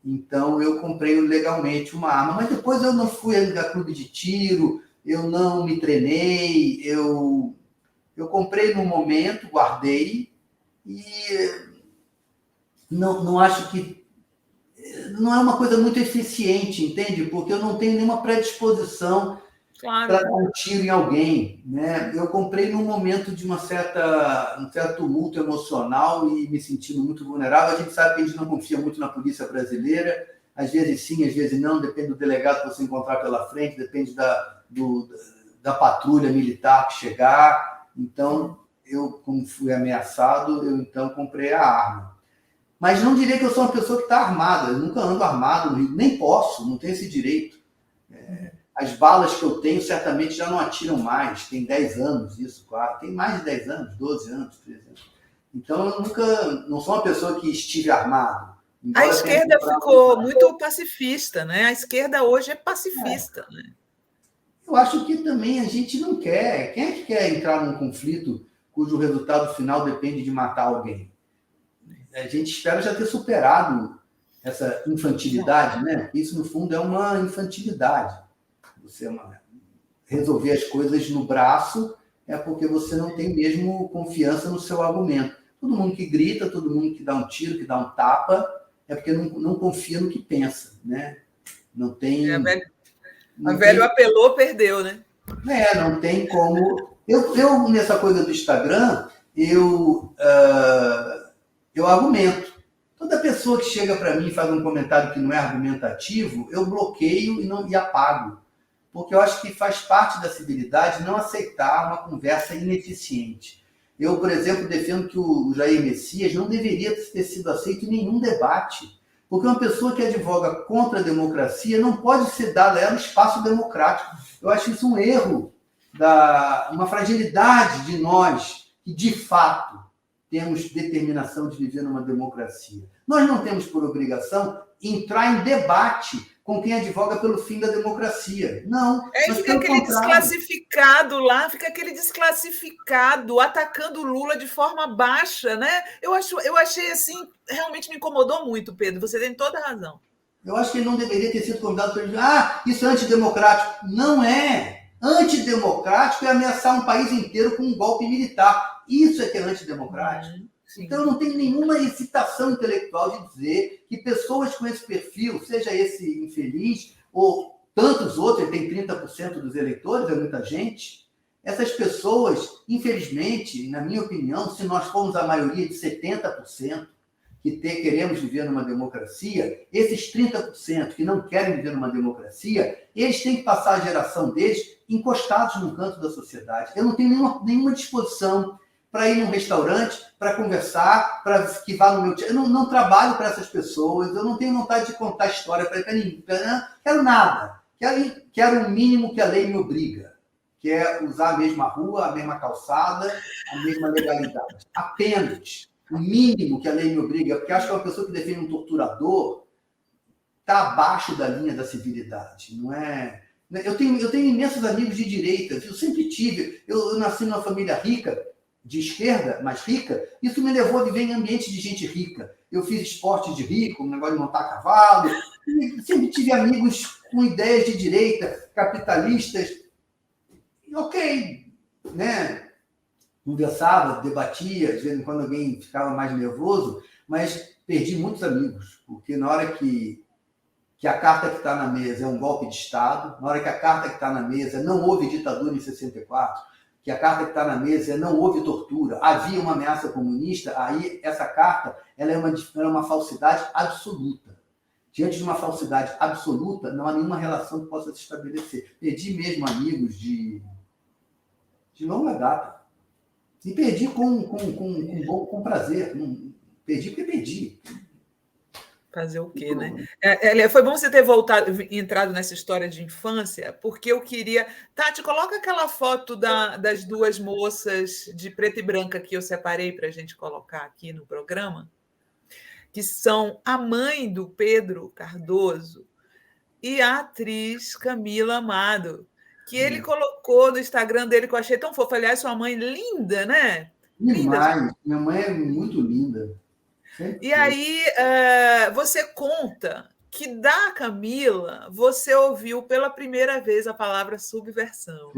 [SPEAKER 2] Então, eu comprei legalmente uma arma. Mas depois eu não fui a clube de tiro, eu não me treinei, eu comprei no momento, guardei, e não acho que... Não é uma coisa muito eficiente, entende? Porque eu não tenho nenhuma predisposição para dar um tiro em alguém, né? Eu comprei num momento de um certo tumulto emocional e me sentindo muito vulnerável. A gente sabe que a gente não confia muito na polícia brasileira, às vezes sim, às vezes não, depende do delegado que você encontrar pela frente, depende da patrulha militar que chegar. Então, eu, como fui ameaçado, eu então comprei a arma. Mas não diria que eu sou uma pessoa que está armada, eu nunca ando armado, nem posso, não tenho esse direito. As balas que eu tenho certamente já não atiram mais, tem 10 anos isso, claro. Tem mais de 10 anos, 12 anos, por exemplo. Então, eu não sou uma pessoa que estive armado.
[SPEAKER 1] A esquerda ficou muito pacifista, né? A esquerda hoje é pacifista. Né?
[SPEAKER 2] Eu acho que também a gente não quer. Quem é que quer entrar num conflito cujo resultado final depende de matar alguém? A gente espera já ter superado essa infantilidade, né? Isso, no fundo, é uma infantilidade. Você resolver as coisas no braço é porque você não tem mesmo confiança no seu argumento. Todo mundo que grita, todo mundo que dá um tiro, que dá um tapa, é porque não confia no que pensa, né? Não tem...
[SPEAKER 1] A velho apelou, perdeu, né?
[SPEAKER 2] Não tem como... Eu nessa coisa do Instagram, eu argumento. Toda pessoa que chega para mim e faz um comentário que não é argumentativo, eu bloqueio e apago. Porque eu acho que faz parte da civilidade não aceitar uma conversa ineficiente. Eu, por exemplo, defendo que o Jair Messias não deveria ter sido aceito em nenhum debate. Porque uma pessoa que advoga contra a democracia não pode ser dada a ela espaço democrático. Eu acho isso um erro, uma fragilidade de nós, que de fato temos determinação de viver numa democracia. Nós não temos por obrigação entrar em debate com quem advoga pelo fim da democracia. Não.
[SPEAKER 1] Fica aquele desclassificado lá, fica aquele desclassificado atacando o Lula de forma baixa, né? Eu achei assim, realmente me incomodou muito, Pedro. Você tem toda a razão.
[SPEAKER 2] Eu acho que ele não deveria ter sido convidado para dizer, isso é antidemocrático. Não é. Antidemocrático é ameaçar um país inteiro com um golpe militar. Isso é que é antidemocrático.
[SPEAKER 1] Sim.
[SPEAKER 2] Então, eu não tenho nenhuma excitação intelectual de dizer que pessoas com esse perfil, seja esse infeliz ou tantos outros, ele tem 30% dos eleitores, é muita gente, essas pessoas, infelizmente, na minha opinião, se nós formos a maioria de 70%, queremos viver numa democracia, esses 30% que não querem viver numa democracia, eles têm que passar a geração deles encostados num canto da sociedade. Eu não tenho nenhuma disposição para ir num restaurante, para conversar, para que vá no meu... Eu não trabalho para essas pessoas, eu não tenho vontade de contar história para ninguém. Quero nada. Quero o mínimo que a lei me obriga, que é usar a mesma rua, a mesma calçada, a mesma legalidade. Apenas o mínimo que a lei me obriga, porque acho que uma pessoa que defende um torturador está abaixo da linha da civilidade, não é? Eu tenho imensos amigos de direita, eu sempre tive. Eu nasci numa família rica, de esquerda, mas rica. Isso me levou a viver em ambiente de gente rica. Eu fiz esporte de rico, um negócio de montar cavalo. Sempre tive amigos com ideias de direita, capitalistas. Ok, né? Conversava, debatia, de vez em quando alguém ficava mais nervoso, mas perdi muitos amigos, porque na hora que a carta que está na mesa é um golpe de Estado, na hora que a carta que está na mesa não houve ditadura em 64, que a carta que está na mesa é não houve tortura, havia uma ameaça comunista, aí essa carta ela é uma falsidade absoluta. Diante de uma falsidade absoluta, não há nenhuma relação que possa se estabelecer. Perdi mesmo amigos de longa data. E perdi com prazer. Perdi porque perdi.
[SPEAKER 1] Fazer o quê, né? Foi bom você ter entrado nessa história de infância, porque eu queria... Tati, coloca aquela foto das duas moças de preto e branca que eu separei para a gente colocar aqui no programa, que são a mãe do Pedro Cardoso e a atriz Camila Amado, que ele colocou no Instagram dele, que eu achei tão fofo. Aliás, sua mãe linda, né?
[SPEAKER 2] Demais. Linda. Minha mãe é muito linda.
[SPEAKER 1] E aí, você conta que da Camila você ouviu pela primeira vez a palavra subversão.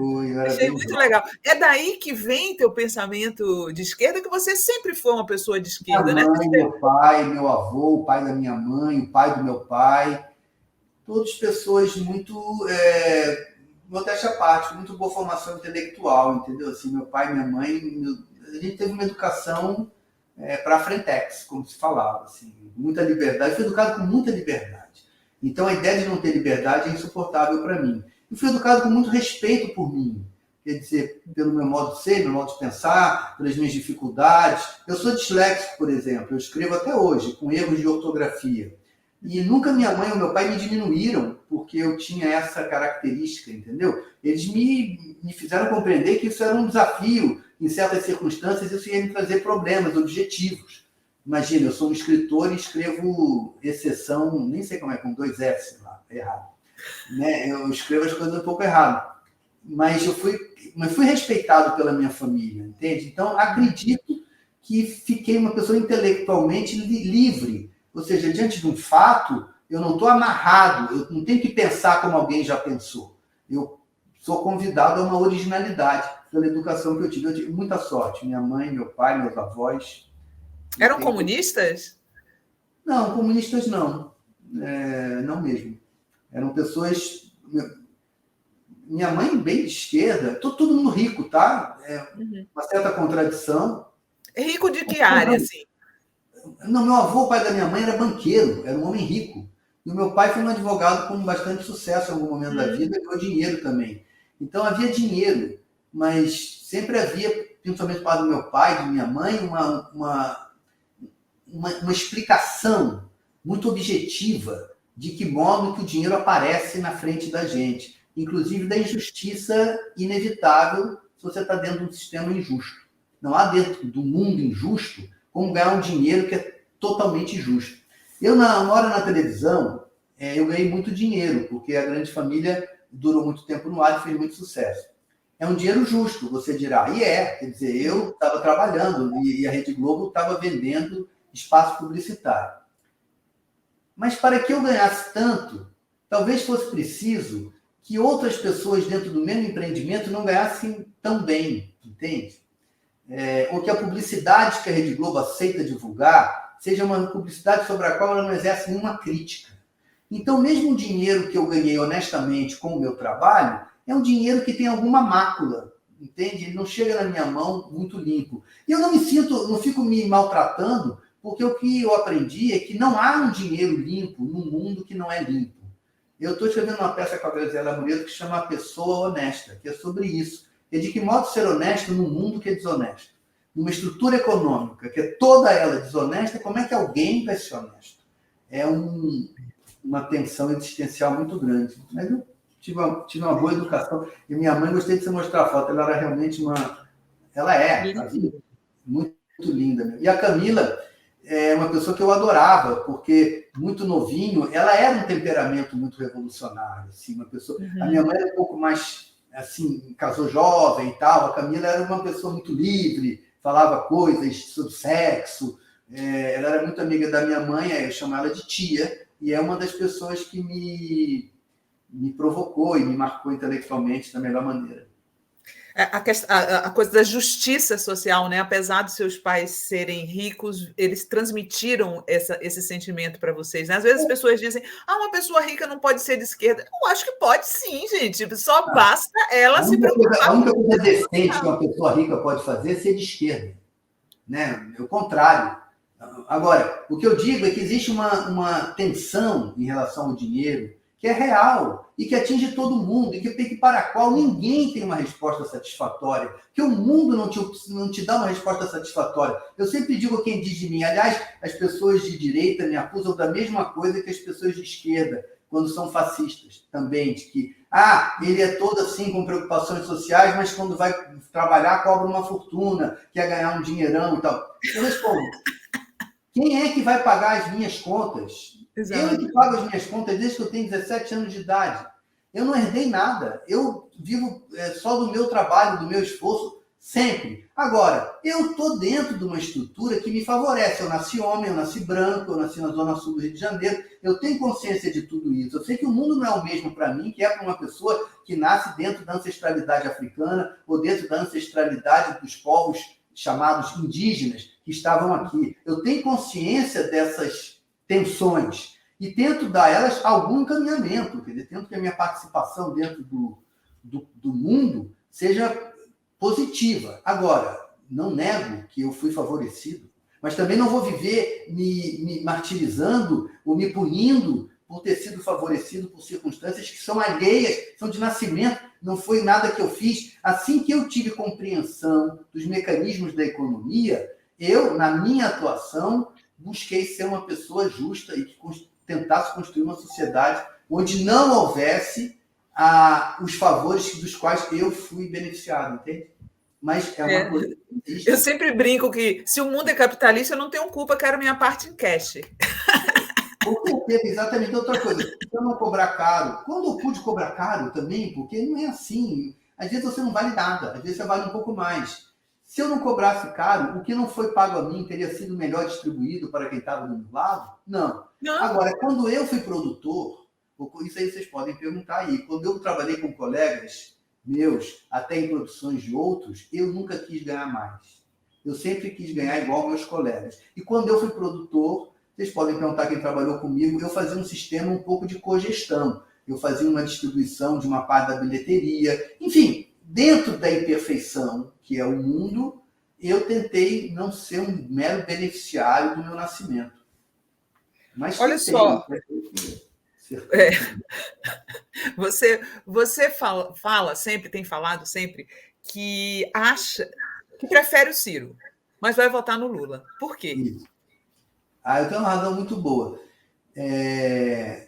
[SPEAKER 1] Achei muito legal. É daí que vem teu pensamento de esquerda, que você sempre foi uma pessoa de esquerda,
[SPEAKER 2] minha mãe,
[SPEAKER 1] né?
[SPEAKER 2] Meu pai, meu avô, o pai da minha mãe, o pai do meu pai, todas pessoas muito, modéstia à parte, muito boa formação intelectual, entendeu? Assim, meu pai, minha mãe, a gente teve uma educação para a frentex, como se falava, assim, muita liberdade. Eu fui educado com muita liberdade. Então, a ideia de não ter liberdade é insuportável para mim. Eu fui educado com muito respeito por mim, quer dizer, pelo meu modo de ser, meu modo de pensar, pelas minhas dificuldades. Eu sou disléxico, por exemplo, eu escrevo até hoje, com erros de ortografia. E nunca minha mãe ou meu pai me diminuíram porque eu tinha essa característica, entendeu? Eles me fizeram compreender que isso era um desafio. Em certas circunstâncias, isso ia me trazer problemas objetivos. Imagina, eu sou um escritor e escrevo exceção, nem sei como é, com 2 S lá, errado. Né? Eu escrevo as coisas um pouco errado. Mas eu fui respeitado pela minha família, entende? Então, acredito que fiquei uma pessoa intelectualmente livre. Ou seja, diante de um fato, eu não estou amarrado, eu não tenho que pensar como alguém já pensou. Eu sou convidado a uma originalidade pela educação que eu tive. Eu tive muita sorte. Minha mãe, meu pai, meus avós.
[SPEAKER 1] Eram comunistas?
[SPEAKER 2] Não, comunistas não. Não mesmo. Eram pessoas... Minha mãe, bem de esquerda, todo mundo rico, tá? Uma certa contradição.
[SPEAKER 1] Rico de que área, assim?
[SPEAKER 2] Não, meu avô, o pai da minha mãe, era banqueiro, era um homem rico. E o meu pai foi um advogado com bastante sucesso em algum momento da vida, e ganhou dinheiro também. Então havia dinheiro, mas sempre havia, principalmente para do meu pai, de minha mãe, uma explicação muito objetiva de que modo que o dinheiro aparece na frente da gente, inclusive da injustiça inevitável se você está dentro de um sistema injusto. Não há dentro do mundo injusto como ganhar um dinheiro que é totalmente justo. Eu, na hora na televisão, eu ganhei muito dinheiro, porque a Grande Família durou muito tempo no ar e fez muito sucesso. É um dinheiro justo, você dirá. E quer dizer, eu estava trabalhando e a Rede Globo estava vendendo espaço publicitário. Mas para que eu ganhasse tanto, talvez fosse preciso que outras pessoas dentro do mesmo empreendimento não ganhassem tão bem, entende? ou que a publicidade que a Rede Globo aceita divulgar seja uma publicidade sobre a qual ela não exerce nenhuma crítica. Então, mesmo o dinheiro que eu ganhei honestamente com o meu trabalho é um dinheiro que tem alguma mácula, entende? Ele não chega na minha mão muito limpo. E eu não fico me maltratando, porque o que eu aprendi é que não há um dinheiro limpo num mundo que não é limpo. Eu estou escrevendo uma peça com a Graziela Amoreto que chama A Pessoa Honesta, que é sobre isso. É de que modo ser honesto num mundo que é desonesto. Numa estrutura econômica que é toda ela desonesta, como é que alguém vai ser honesto? É uma tensão existencial muito grande. Mas eu tive uma boa educação. E minha mãe, gostei de você mostrar a foto, ela era realmente ela é muito linda. E a Camila é uma pessoa que eu adorava, porque muito novinho, ela era um temperamento muito revolucionário. Assim, uma pessoa... A minha mãe era um pouco mais, assim, casou jovem e tal. A Camila era uma pessoa muito livre, falava coisas sobre sexo. Ela era muito amiga da minha mãe, eu chamo ela de tia, e é uma das pessoas que me provocou e me marcou intelectualmente da melhor maneira.
[SPEAKER 1] A coisa da justiça social, né? Apesar de seus pais serem ricos, eles transmitiram esse sentimento para vocês. Né? Às vezes as pessoas dizem, uma pessoa rica não pode ser de esquerda. Eu acho que pode sim, gente. Só basta ela se preocupar.
[SPEAKER 2] A única coisa decente que uma pessoa rica pode fazer é ser de esquerda. Né? É o contrário. Agora, o que eu digo é que existe uma tensão em relação ao dinheiro que é real e que atinge todo mundo e que para a qual ninguém tem uma resposta satisfatória, que o mundo não te dá uma resposta satisfatória. Eu sempre digo a quem diz de mim, aliás, as pessoas de direita me acusam da mesma coisa que as pessoas de esquerda, quando são fascistas também, de que ele é todo assim com preocupações sociais, mas quando vai trabalhar cobra uma fortuna, quer ganhar um dinheirão e tal. Eu respondo, quem é que vai pagar as minhas contas? Exato. Eu que pago as minhas contas desde que eu tenho 17 anos de idade. Eu não herdei nada. Eu vivo só do meu trabalho, do meu esforço, sempre. Agora, eu estou dentro de uma estrutura que me favorece. Eu nasci homem, eu nasci branco, eu nasci na Zona Sul do Rio de Janeiro. Eu tenho consciência de tudo isso. Eu sei que o mundo não é o mesmo para mim que é para uma pessoa que nasce dentro da ancestralidade africana ou dentro da ancestralidade dos povos chamados indígenas que estavam aqui. Eu tenho consciência dessas tensões e tento dar a elas algum encaminhamento, quer dizer, tento que a minha participação dentro do mundo seja positiva. Agora, não nego que eu fui favorecido, mas também não vou viver me martirizando ou me punindo por ter sido favorecido por circunstâncias que são alheias, são de nascimento, não foi nada que eu fiz. Assim que eu tive compreensão dos mecanismos da economia, eu, na minha atuação, busquei ser uma pessoa justa e que tentasse construir uma sociedade onde não houvesse os favores dos quais eu fui beneficiado, entende? Mas é uma coisa que existe.
[SPEAKER 1] Eu sempre brinco que se o mundo é capitalista, eu não tenho culpa, quero minha parte em cash.
[SPEAKER 2] Com certeza, exatamente outra coisa. Se eu não cobrar caro, quando eu pude cobrar caro também, porque não é assim. Às vezes você não vale nada, às vezes você vale um pouco mais. Se eu não cobrasse caro, o que não foi pago a mim teria sido melhor distribuído para quem estava do meu lado? Não. Agora, quando eu fui produtor, isso aí vocês podem perguntar aí, quando eu trabalhei com colegas meus, até em produções de outros, eu nunca quis ganhar mais. Eu sempre quis ganhar igual meus colegas. E quando eu fui produtor, vocês podem perguntar quem trabalhou comigo, eu fazia um sistema um pouco de cogestão. Eu fazia uma distribuição de uma parte da bilheteria. Enfim, dentro da imperfeição, que é o mundo, eu tentei não ser um mero beneficiário do meu nascimento. Mas
[SPEAKER 1] olha só, você fala sempre, tem falado sempre, que acha que prefere o Ciro, mas vai votar no Lula. Por quê?
[SPEAKER 2] Isso. Eu tenho uma razão muito boa.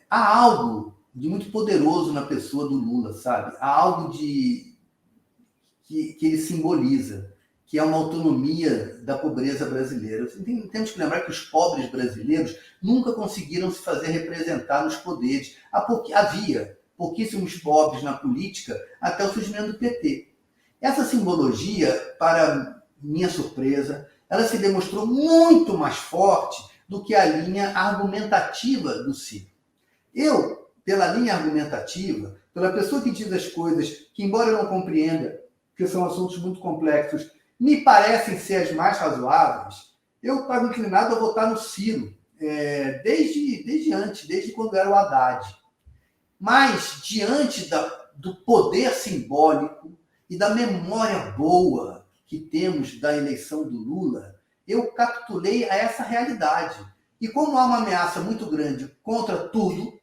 [SPEAKER 2] Há algo de muito poderoso na pessoa do Lula, sabe? Há algo que ele simboliza, que é uma autonomia da pobreza brasileira. Temos que lembrar que os pobres brasileiros nunca conseguiram se fazer representar nos poderes. Havia pouquíssimos pobres na política até o surgimento do PT. Essa simbologia, para minha surpresa, ela se demonstrou muito mais forte do que a linha argumentativa do Ciro. Eu, pela linha argumentativa, pela pessoa que diz as coisas que, embora eu não compreenda, que são assuntos muito complexos, me parecem ser as mais razoáveis, eu estava inclinado a votar no Ciro, desde quando era o Haddad. Mas, diante do poder simbólico e da memória boa que temos da eleição do Lula, eu capitulei a essa realidade. E como há uma ameaça muito grande contra tudo,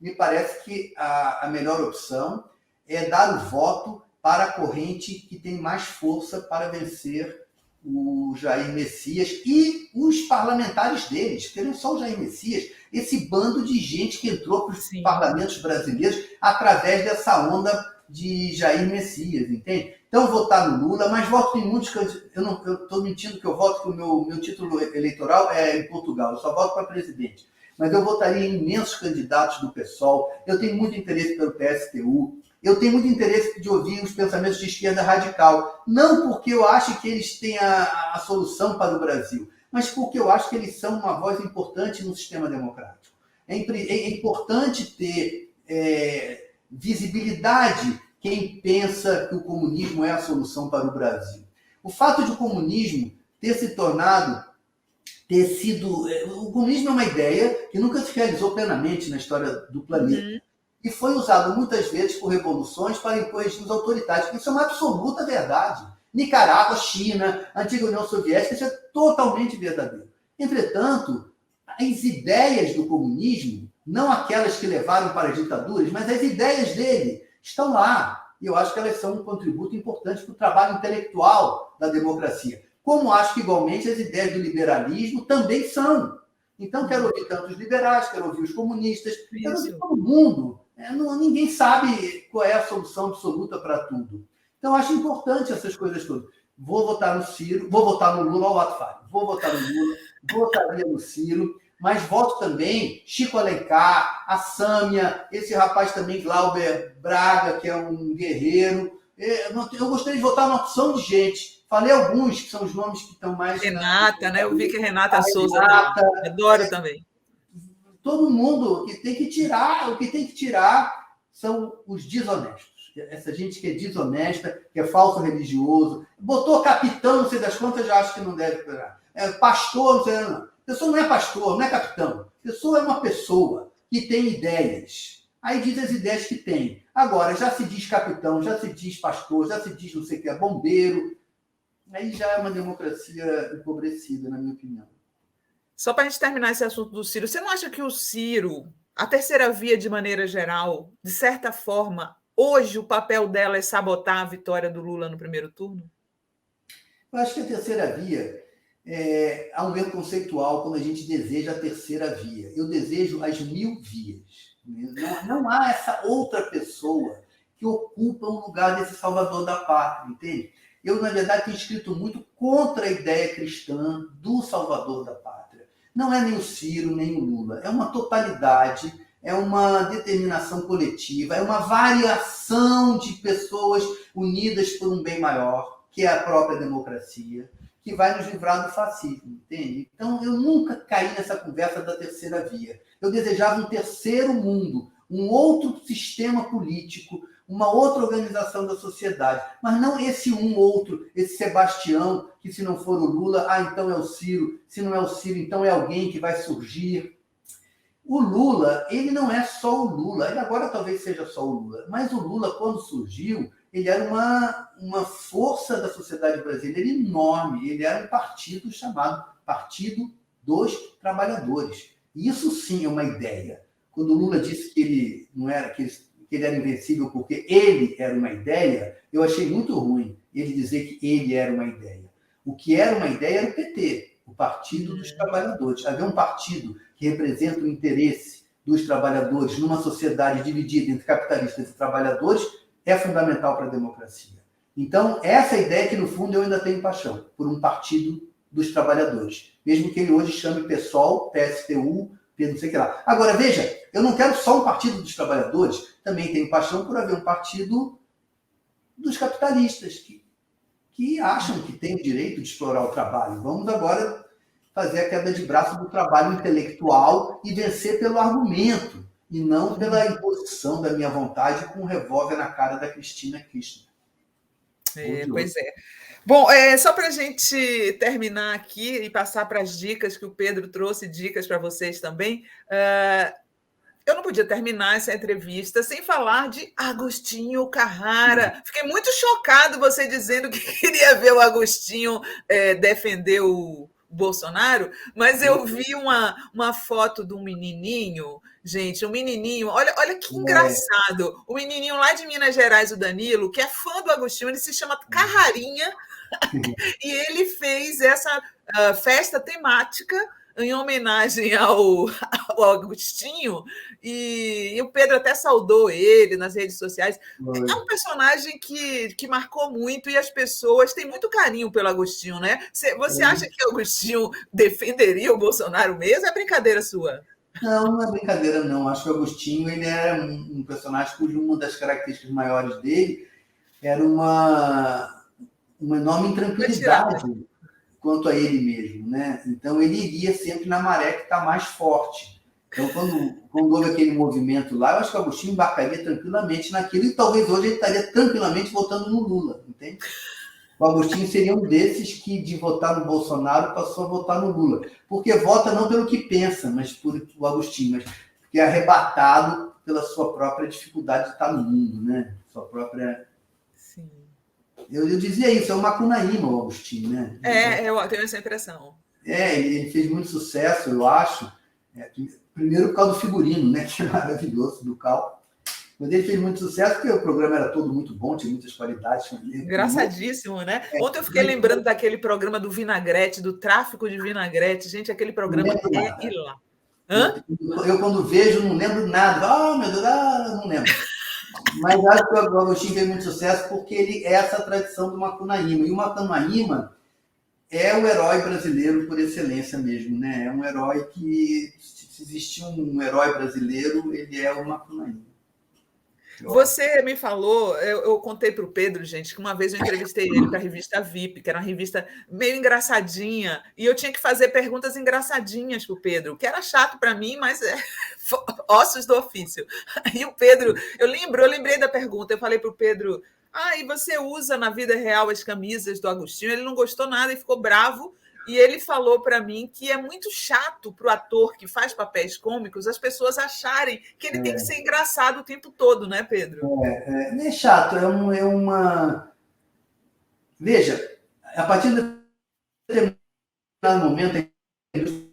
[SPEAKER 2] me parece que a melhor opção é dar o voto para a corrente que tem mais força para vencer o Jair Messias e os parlamentares deles, porque não só o Jair Messias, esse bando de gente que entrou para os parlamentos brasileiros através dessa onda de Jair Messias, entende? Então, votar no Lula, mas voto em muitos candidatos. Eu estou mentindo que eu voto que o meu título eleitoral é em Portugal, eu só voto para presidente. Mas eu votaria em imensos candidatos do PSOL, eu tenho muito interesse pelo PSTU, eu tenho muito interesse de ouvir os pensamentos de esquerda radical. Não porque eu acho que eles têm a solução para o Brasil, mas porque eu acho que eles são uma voz importante no sistema democrático. É importante ter visibilidade quem pensa que o comunismo é a solução para o Brasil. O fato de o comunismo ter sido... O comunismo é uma ideia que nunca se realizou plenamente na história do planeta. E foi usado muitas vezes por revoluções para impor regimes autoritários. Isso é uma absoluta verdade. Nicarágua, China, antiga União Soviética, isso é totalmente verdadeiro. Entretanto, as ideias do comunismo, não aquelas que levaram para as ditaduras, mas as ideias dele estão lá. E eu acho que elas são um contributo importante para o trabalho intelectual da democracia. Como acho que, igualmente, as ideias do liberalismo também são. Então, quero ouvir tanto os liberais, quero ouvir os comunistas, quero ouvir todo mundo. Ninguém sabe qual é a solução absoluta para tudo. Então, acho importante essas coisas todas. Vou votar no Ciro, vou votar no Lula, ao Ato vou votar no Lula, votaria no Ciro, mas voto também Chico Alencar, a Sâmia, esse rapaz também, Glauber Braga, que é um guerreiro. Eu gostaria de votar numa opção de gente. Falei alguns, que são os nomes que estão mais...
[SPEAKER 1] Renata, né? Eu vi que Renata Souza também. Adoro também.
[SPEAKER 2] Todo mundo que tem que tirar, o que tem que tirar são os desonestos. Essa gente que é desonesta, que é falso religioso, botou capitão, não sei das quantas, já acho que não deve pegar. Pastor, não sei, não. A pessoa não é pastor, não é capitão. A pessoa é uma pessoa que tem ideias. Aí diz as ideias que tem. Agora, já se diz capitão, já se diz pastor, já se diz não sei o que, é bombeiro. Aí já é uma democracia empobrecida, na minha opinião.
[SPEAKER 1] Só para a gente terminar esse assunto do Ciro, você não acha que o Ciro, a terceira via de maneira geral, de certa forma, hoje o papel dela é sabotar a vitória do Lula no primeiro turno?
[SPEAKER 2] Eu acho que a terceira via há um erro conceitual quando a gente deseja a terceira via. Eu desejo as 1000 vias. Não há essa outra pessoa que ocupa um lugar desse salvador da pátria, entende? Eu, na verdade, tenho escrito muito contra a ideia cristã do salvador da pátria. Não é nem o Ciro, nem o Lula. É uma totalidade, é uma determinação coletiva, é uma variação de pessoas unidas por um bem maior, que é a própria democracia, que vai nos livrar do fascismo, entende? Então, eu nunca caí nessa conversa da terceira via. Eu desejava um terceiro mundo, um outro sistema político, uma outra organização da sociedade, mas não esse outro, esse Sebastião, que se não for o Lula, então é o Ciro, se não é o Ciro, então é alguém que vai surgir. O Lula, ele não é só o Lula, ele agora talvez seja só o Lula, mas o Lula, quando surgiu, ele era uma força da sociedade brasileira enorme, ele era um partido chamado Partido dos Trabalhadores. E isso sim é uma ideia. Quando o Lula disse que ele não era, que ele era invencível porque ele era uma ideia, eu achei muito ruim ele dizer que ele era uma ideia. O que era uma ideia era o PT, o Partido dos Trabalhadores. Havia um partido que representa o interesse dos trabalhadores numa sociedade dividida entre capitalistas e trabalhadores é fundamental para a democracia. Então, essa ideia que, no fundo, eu ainda tenho paixão por um Partido dos Trabalhadores, mesmo que ele hoje chame PSOL, PSTU, não sei o que lá. Agora, veja, eu não quero só um Partido dos Trabalhadores, também tenho paixão por haver um partido dos capitalistas, que acham que têm o direito de explorar o trabalho. Vamos agora fazer a queda de braço do trabalho intelectual e vencer pelo argumento, e não pela imposição da minha vontade com um revólver na cara da Cristina Kirchner.
[SPEAKER 1] Pois é. Bom, só para a gente terminar aqui e passar para as dicas que o Pedro trouxe, dicas para vocês também. Eu não podia terminar essa entrevista sem falar de Agostinho Carrara. Fiquei muito chocado você dizendo que queria ver o Agostinho defender o Bolsonaro, mas eu vi uma foto de um menininho, gente, um menininho, olha que engraçado, o menininho lá de Minas Gerais, o Danilo, que é fã do Agostinho, ele se chama Carrarinha, e ele fez essa festa temática em homenagem ao Agostinho, e o Pedro até saudou ele nas redes sociais. É um personagem que marcou muito e as pessoas têm muito carinho pelo Agostinho, né? Você acha que o Agostinho defenderia o Bolsonaro mesmo? É brincadeira sua?
[SPEAKER 2] Não, não é brincadeira, não. Acho que o Agostinho ele era um personagem cuja uma das características maiores dele era uma enorme intranquilidade quanto a ele mesmo, né? Então ele iria sempre na maré que está mais forte. Então quando houve aquele movimento lá, eu acho que o Agostinho embarcaria tranquilamente naquilo e talvez hoje ele estaria tranquilamente votando no Lula, entende? O Agostinho seria um desses que de votar no Bolsonaro passou a votar no Lula, porque vota não pelo que pensa, mas por o Agostinho, mas porque é arrebatado pela sua própria dificuldade de estar no mundo, né? Sua própria.
[SPEAKER 1] Sim.
[SPEAKER 2] Eu dizia isso, é o Macunaíma, o Agostinho, né?
[SPEAKER 1] Eu tenho essa impressão.
[SPEAKER 2] Ele fez muito sucesso, eu acho. Primeiro por causa do figurino, né? Que é maravilhoso, do Cal. Mas ele fez muito sucesso, porque o programa era todo muito bom, tinha muitas qualidades.
[SPEAKER 1] Engraçadíssimo, né? Ontem eu fiquei lembrando daquele programa do vinagrete, do tráfico de vinagrete. Gente, aquele programa é hilário.
[SPEAKER 2] Eu, quando vejo, não lembro nada. Meu Deus, não lembro. Mas acho que o Agostinho fez muito sucesso porque ele é essa tradição do Macunaíma. E o Macunaíma é o herói brasileiro por excelência mesmo, né? É um herói que, se existir um herói brasileiro, ele é o Macunaíma.
[SPEAKER 1] Você me falou, eu contei para o Pedro, gente, que uma vez eu entrevistei ele para a revista VIP, que era uma revista meio engraçadinha, e eu tinha que fazer perguntas engraçadinhas para o Pedro, que era chato para mim, mas ossos do ofício. E o Pedro, eu lembrei da pergunta, eu falei para o Pedro, e você usa na vida real as camisas do Agostinho? Ele não gostou nada e ficou bravo. E ele falou para mim que é muito chato para o ator que faz papéis cômicos as pessoas acharem que ele tem que ser engraçado o tempo todo, né, Pedro?
[SPEAKER 2] Não é chato, é uma... Veja, a partir de determinado momento, a indústria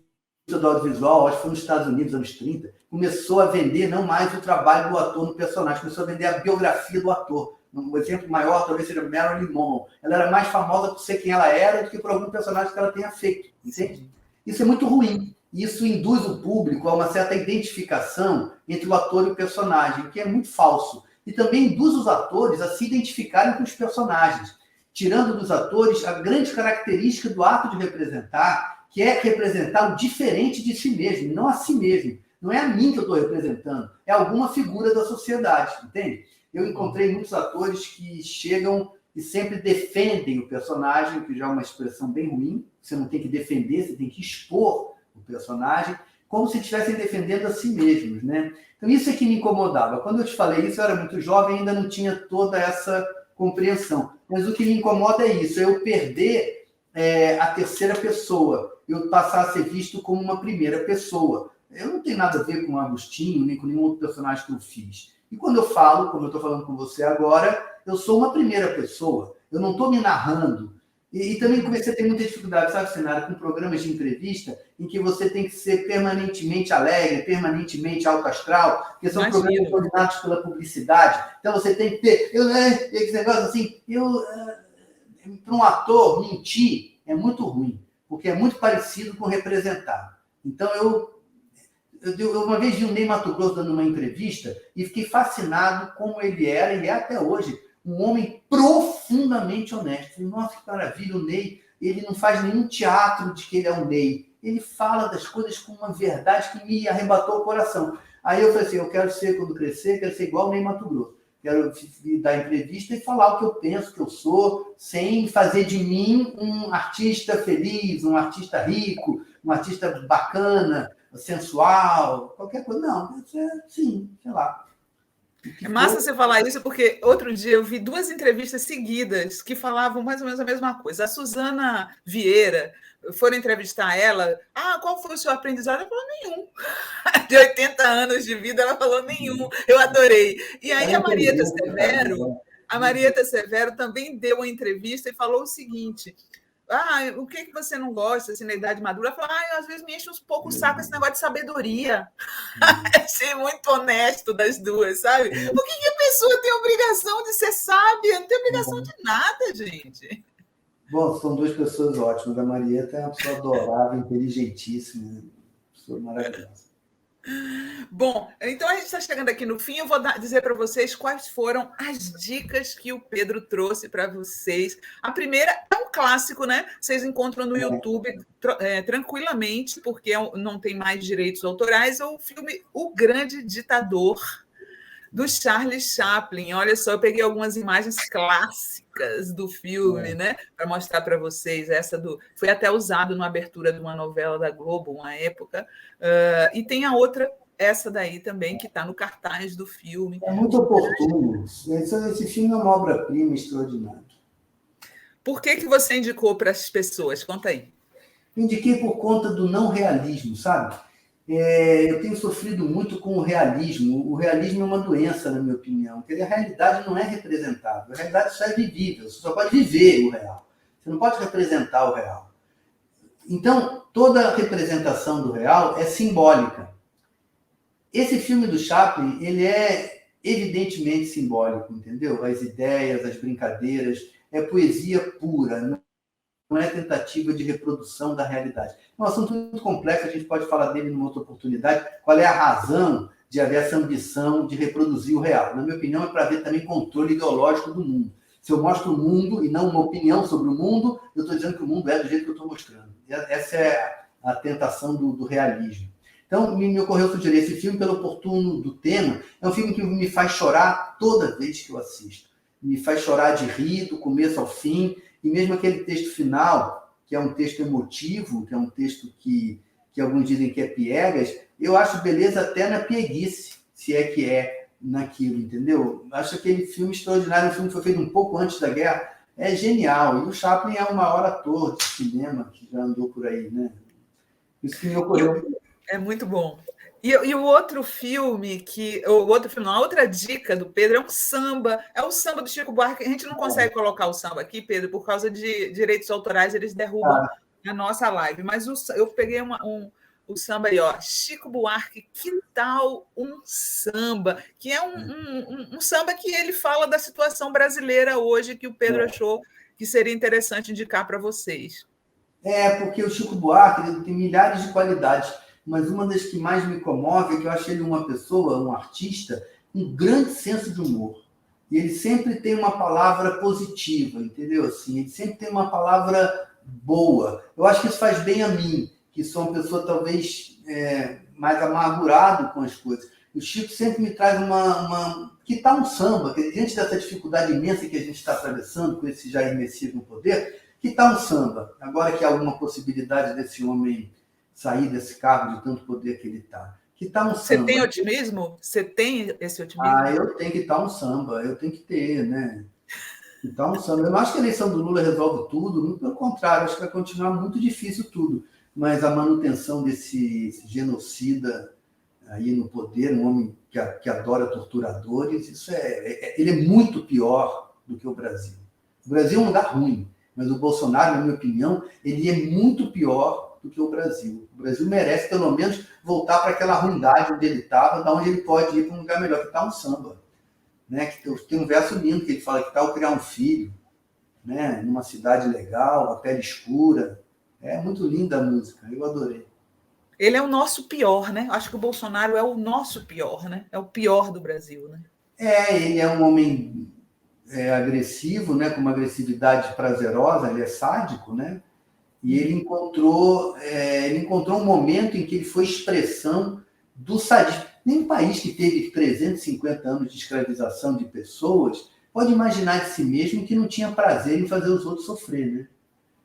[SPEAKER 2] do audiovisual, acho que foi nos Estados Unidos, anos 30, começou a vender não mais o trabalho do ator no personagem, começou a vender a biografia do ator. Um exemplo maior talvez seja Marilyn Monroe. Ela era mais famosa por ser quem ela era do que por algum personagem que ela tenha feito. Entende? Isso é muito ruim. Isso induz o público a uma certa identificação entre o ator e o personagem, que é muito falso. E também induz os atores a se identificarem com os personagens, tirando dos atores a grande característica do ato de representar, que é representar o diferente de si mesmo, não a si mesmo. Não é a mim que eu estou representando, é alguma figura da sociedade, entende? Eu encontrei muitos atores que chegam e sempre defendem o personagem, que já é uma expressão bem ruim. Você não tem que defender, você tem que expor o personagem, como se estivessem defendendo a si mesmos, né? Então, isso é que me incomodava. Quando eu te falei isso, eu era muito jovem e ainda não tinha toda essa compreensão. Mas o que me incomoda é isso, é eu perder a terceira pessoa, eu passar a ser visto como uma primeira pessoa. Eu não tenho nada a ver com o Agostinho, nem com nenhum outro personagem que eu fiz. E quando eu falo, como eu estou falando com você agora, eu sou uma primeira pessoa. Eu não estou me narrando. E também comecei a ter muita dificuldade, sabe, Sinara, com programas de entrevista em que você tem que ser permanentemente alegre, permanentemente alto astral, porque são programas dominados pela publicidade. Então você tem que ter... esse negócio assim... para um ator, mentir é muito ruim, porque é muito parecido com representar. Então eu uma vez vi o Ney Matogrosso dando uma entrevista e fiquei fascinado como ele era, e é até hoje, um homem profundamente honesto. Falei, nossa, que maravilha, o Ney, ele não faz nenhum teatro de que ele é o Ney. Ele fala das coisas com uma verdade que me arrebatou o coração. Aí eu falei assim, eu quero ser, quando crescer, quero ser igual o Ney Matogrosso. Quero dar entrevista e falar o que eu penso, que eu sou, sem fazer de mim um artista feliz, um artista rico, um artista bacana, sensual, qualquer coisa. Não, sim, sei lá.
[SPEAKER 1] É massa você falar isso, porque outro dia eu vi duas entrevistas seguidas que falavam mais ou menos a mesma coisa. A Suzana Vieira, foram entrevistar ela. Ah, qual foi o seu aprendizado? Ela falou, nenhum. De 80 anos de vida, ela falou, nenhum. Eu adorei. E aí a Marieta Severo também deu uma entrevista e falou o seguinte: o que você não gosta assim, na idade madura? Ela falou, às vezes me enche um pouco o saco esse negócio de sabedoria. Achei muito honesto das duas, sabe? Por que a pessoa tem obrigação de ser sábia? Não tem obrigação de nada, gente.
[SPEAKER 2] Bom, são duas pessoas ótimas. A Marieta é uma pessoa adorável, inteligentíssima, uma pessoa maravilhosa.
[SPEAKER 1] Bom, então a gente está chegando aqui no fim. Eu vou dizer para vocês quais foram as dicas que o Pedro trouxe para vocês. A primeira é um clássico, né? Vocês encontram no YouTube tranquilamente, porque não tem mais direitos autorais. É o filme O Grande Ditador, do Charles Chaplin. Olha só, eu peguei algumas imagens clássicas do filme, né, para mostrar para vocês. Foi até usado na abertura de uma novela da Globo, uma época. E tem a outra, essa daí também, que está no cartaz do filme.
[SPEAKER 2] É muito oportuno. Esse filme é uma obra-prima extraordinária.
[SPEAKER 1] Por que você indicou para as pessoas? Conta aí.
[SPEAKER 2] Indiquei por conta do não realismo, sabe? Eu tenho sofrido muito com o realismo. O realismo é uma doença, na minha opinião, porque a realidade não é representável. A realidade só é vivível. Você só pode viver o real. Você não pode representar o real. Então, toda representação do real é simbólica. Esse filme do Chaplin, ele é evidentemente simbólico, entendeu? As ideias, as brincadeiras, é poesia pura, não é tentativa de reprodução da realidade. É um assunto muito complexo, a gente pode falar dele numa outra oportunidade. Qual é a razão de haver essa ambição de reproduzir o real? Na minha opinião, é para haver também controle ideológico do mundo. Se eu mostro o mundo e não uma opinião sobre o mundo, eu estou dizendo que o mundo é do jeito que eu estou mostrando. Essa é a tentação do realismo. Então, me ocorreu sugerir esse filme pelo oportuno do tema. É um filme que me faz chorar toda vez que eu assisto. Me faz chorar de rir, do começo ao fim. E mesmo aquele texto final, que é um texto emotivo, que é um texto que alguns dizem que é piegas, eu acho beleza até na pieguice, se é que é naquilo, entendeu? Acho aquele filme extraordinário, um filme que foi feito um pouco antes da guerra, é genial. E o Chaplin é o maior ator de cinema que já andou por aí, né? Isso que me ocorreu.
[SPEAKER 1] É muito bom. E o outro filme a outra dica do Pedro é um samba, é o samba do Chico Buarque. A gente não consegue colocar o samba aqui, Pedro, por causa de direitos autorais, eles derrubam a nossa live. Mas eu peguei o samba aí, ó, Chico Buarque, que tal um samba? Que é um samba que ele fala da situação brasileira hoje, que o Pedro achou que seria interessante indicar para vocês.
[SPEAKER 2] Porque o Chico Buarque ele tem milhares de qualidades, mas uma das que mais me comove é que eu acho ele uma pessoa, um artista, com um grande senso de humor. E ele sempre tem uma palavra positiva, entendeu? Assim, ele sempre tem uma palavra boa. Eu acho que isso faz bem a mim, que sou uma pessoa talvez mais amargurado com as coisas. O Chico sempre me traz que tal um samba? Que diante dessa dificuldade imensa que a gente está atravessando com esse Jair Messias no poder, que tal um samba? Agora que há alguma possibilidade desse homem sair desse cargo de tanto poder que ele está. Que tal um samba?
[SPEAKER 1] Você tem otimismo? Você tem esse otimismo?
[SPEAKER 2] Eu tenho que tal um samba, eu tenho que ter, né? Que tal um samba. Eu não acho que a eleição do Lula resolve tudo, muito pelo contrário, acho que vai continuar muito difícil tudo. Mas a manutenção desse genocida aí no poder, um homem que adora torturadores, ele é muito pior do que o Brasil. O Brasil é um lugar ruim, mas o Bolsonaro, na minha opinião, ele é muito pior do que o Brasil. O Brasil merece, pelo menos, voltar para aquela ruindade onde ele estava, da onde ele pode ir para um lugar melhor, que está um samba. Né? Que tem um verso lindo que ele fala que tal criar um filho, né? Numa cidade legal, a pele escura. É muito linda a música, eu adorei.
[SPEAKER 1] Ele é o nosso pior, né? Acho que o Bolsonaro é o nosso pior, né? É o pior do Brasil, né?
[SPEAKER 2] Ele é um homem agressivo, né? Com uma agressividade prazerosa, ele é sádico, né? E ele encontrou um momento em que ele foi expressão do sadismo. Nenhum país que teve 350 anos de escravização de pessoas pode imaginar de si mesmo que não tinha prazer em fazer os outros sofrer, né?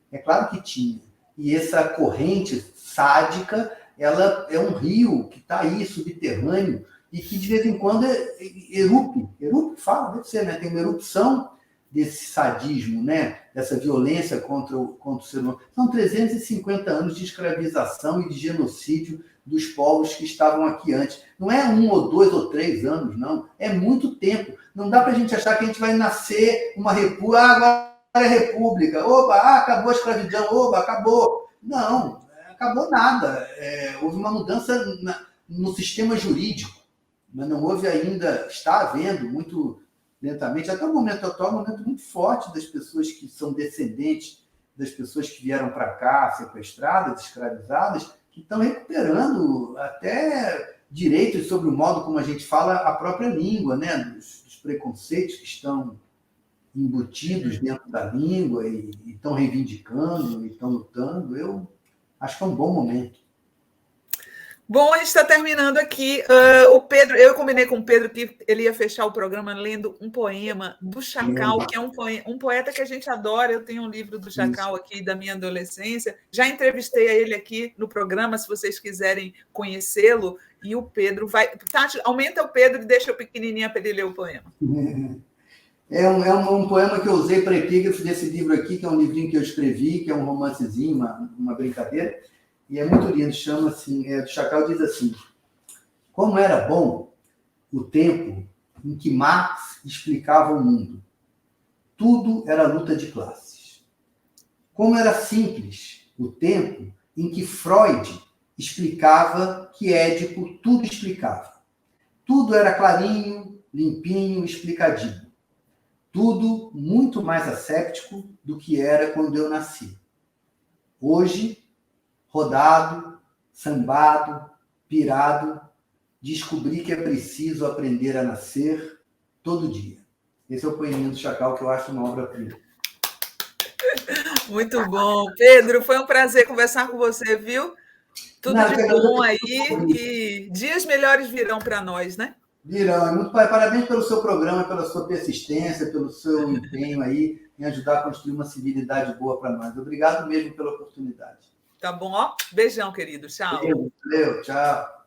[SPEAKER 2] É claro que tinha. E essa corrente sádica, ela é um rio que está aí, subterrâneo, e que de vez em quando erupte fala, deve ser, né? Tem uma erupção desse sadismo, né? Dessa violência contra o ser humano. São 350 anos de escravização e de genocídio dos povos que estavam aqui antes. Não é 1 ou 2 ou 3 anos, não. É muito tempo. Não dá para a gente achar que a gente vai nascer uma república, agora é república, oba, acabou a escravidão, oba, acabou. Não, acabou nada. Houve uma mudança no sistema jurídico, mas não houve ainda, está havendo muito lentamente, até o momento atual, um momento muito forte das pessoas que são descendentes das pessoas que vieram para cá, sequestradas, escravizadas, que estão recuperando até direitos sobre o modo como a gente fala a própria língua, né? Dos preconceitos que estão embutidos dentro da língua e estão reivindicando, e estão lutando. Eu acho que é um bom momento.
[SPEAKER 1] Bom, a gente está terminando aqui. O Pedro, eu combinei com o Pedro que ele ia fechar o programa lendo um poema do Chacal, que é um poeta que a gente adora. Eu tenho um livro do Chacal aqui da minha adolescência. Já entrevistei ele aqui no programa, se vocês quiserem conhecê-lo. E o Pedro vai... Tati, aumenta o Pedro e deixa eu pequenininha para ele ler o poema.
[SPEAKER 2] É um poema que eu usei para epígrafe desse livro aqui, que é um livrinho que eu escrevi, que é um romancezinho, uma brincadeira. E é muito lindo, chama assim, o Chacal diz assim: como era bom o tempo em que Marx explicava o mundo. Tudo era luta de classes. Como era simples o tempo em que Freud explicava que Édipo tudo explicava. Tudo era clarinho, limpinho, explicadinho. Tudo muito mais asséptico do que era quando eu nasci. Hoje, rodado, sambado, pirado, descobri que é preciso aprender a nascer todo dia. Esse é o poeminho do Chacal, que eu acho uma obra-prima.
[SPEAKER 1] Muito bom. Pedro, foi um prazer conversar com você, viu? Tudo de bom aí e dias melhores virão para nós, né?
[SPEAKER 2] Virão. Parabéns pelo seu programa, pela sua persistência, pelo seu empenho aí em ajudar a construir uma civilidade boa para nós. Obrigado mesmo pela oportunidade.
[SPEAKER 1] Tá bom, ó. Beijão, querido. Tchau.
[SPEAKER 2] Valeu, tchau.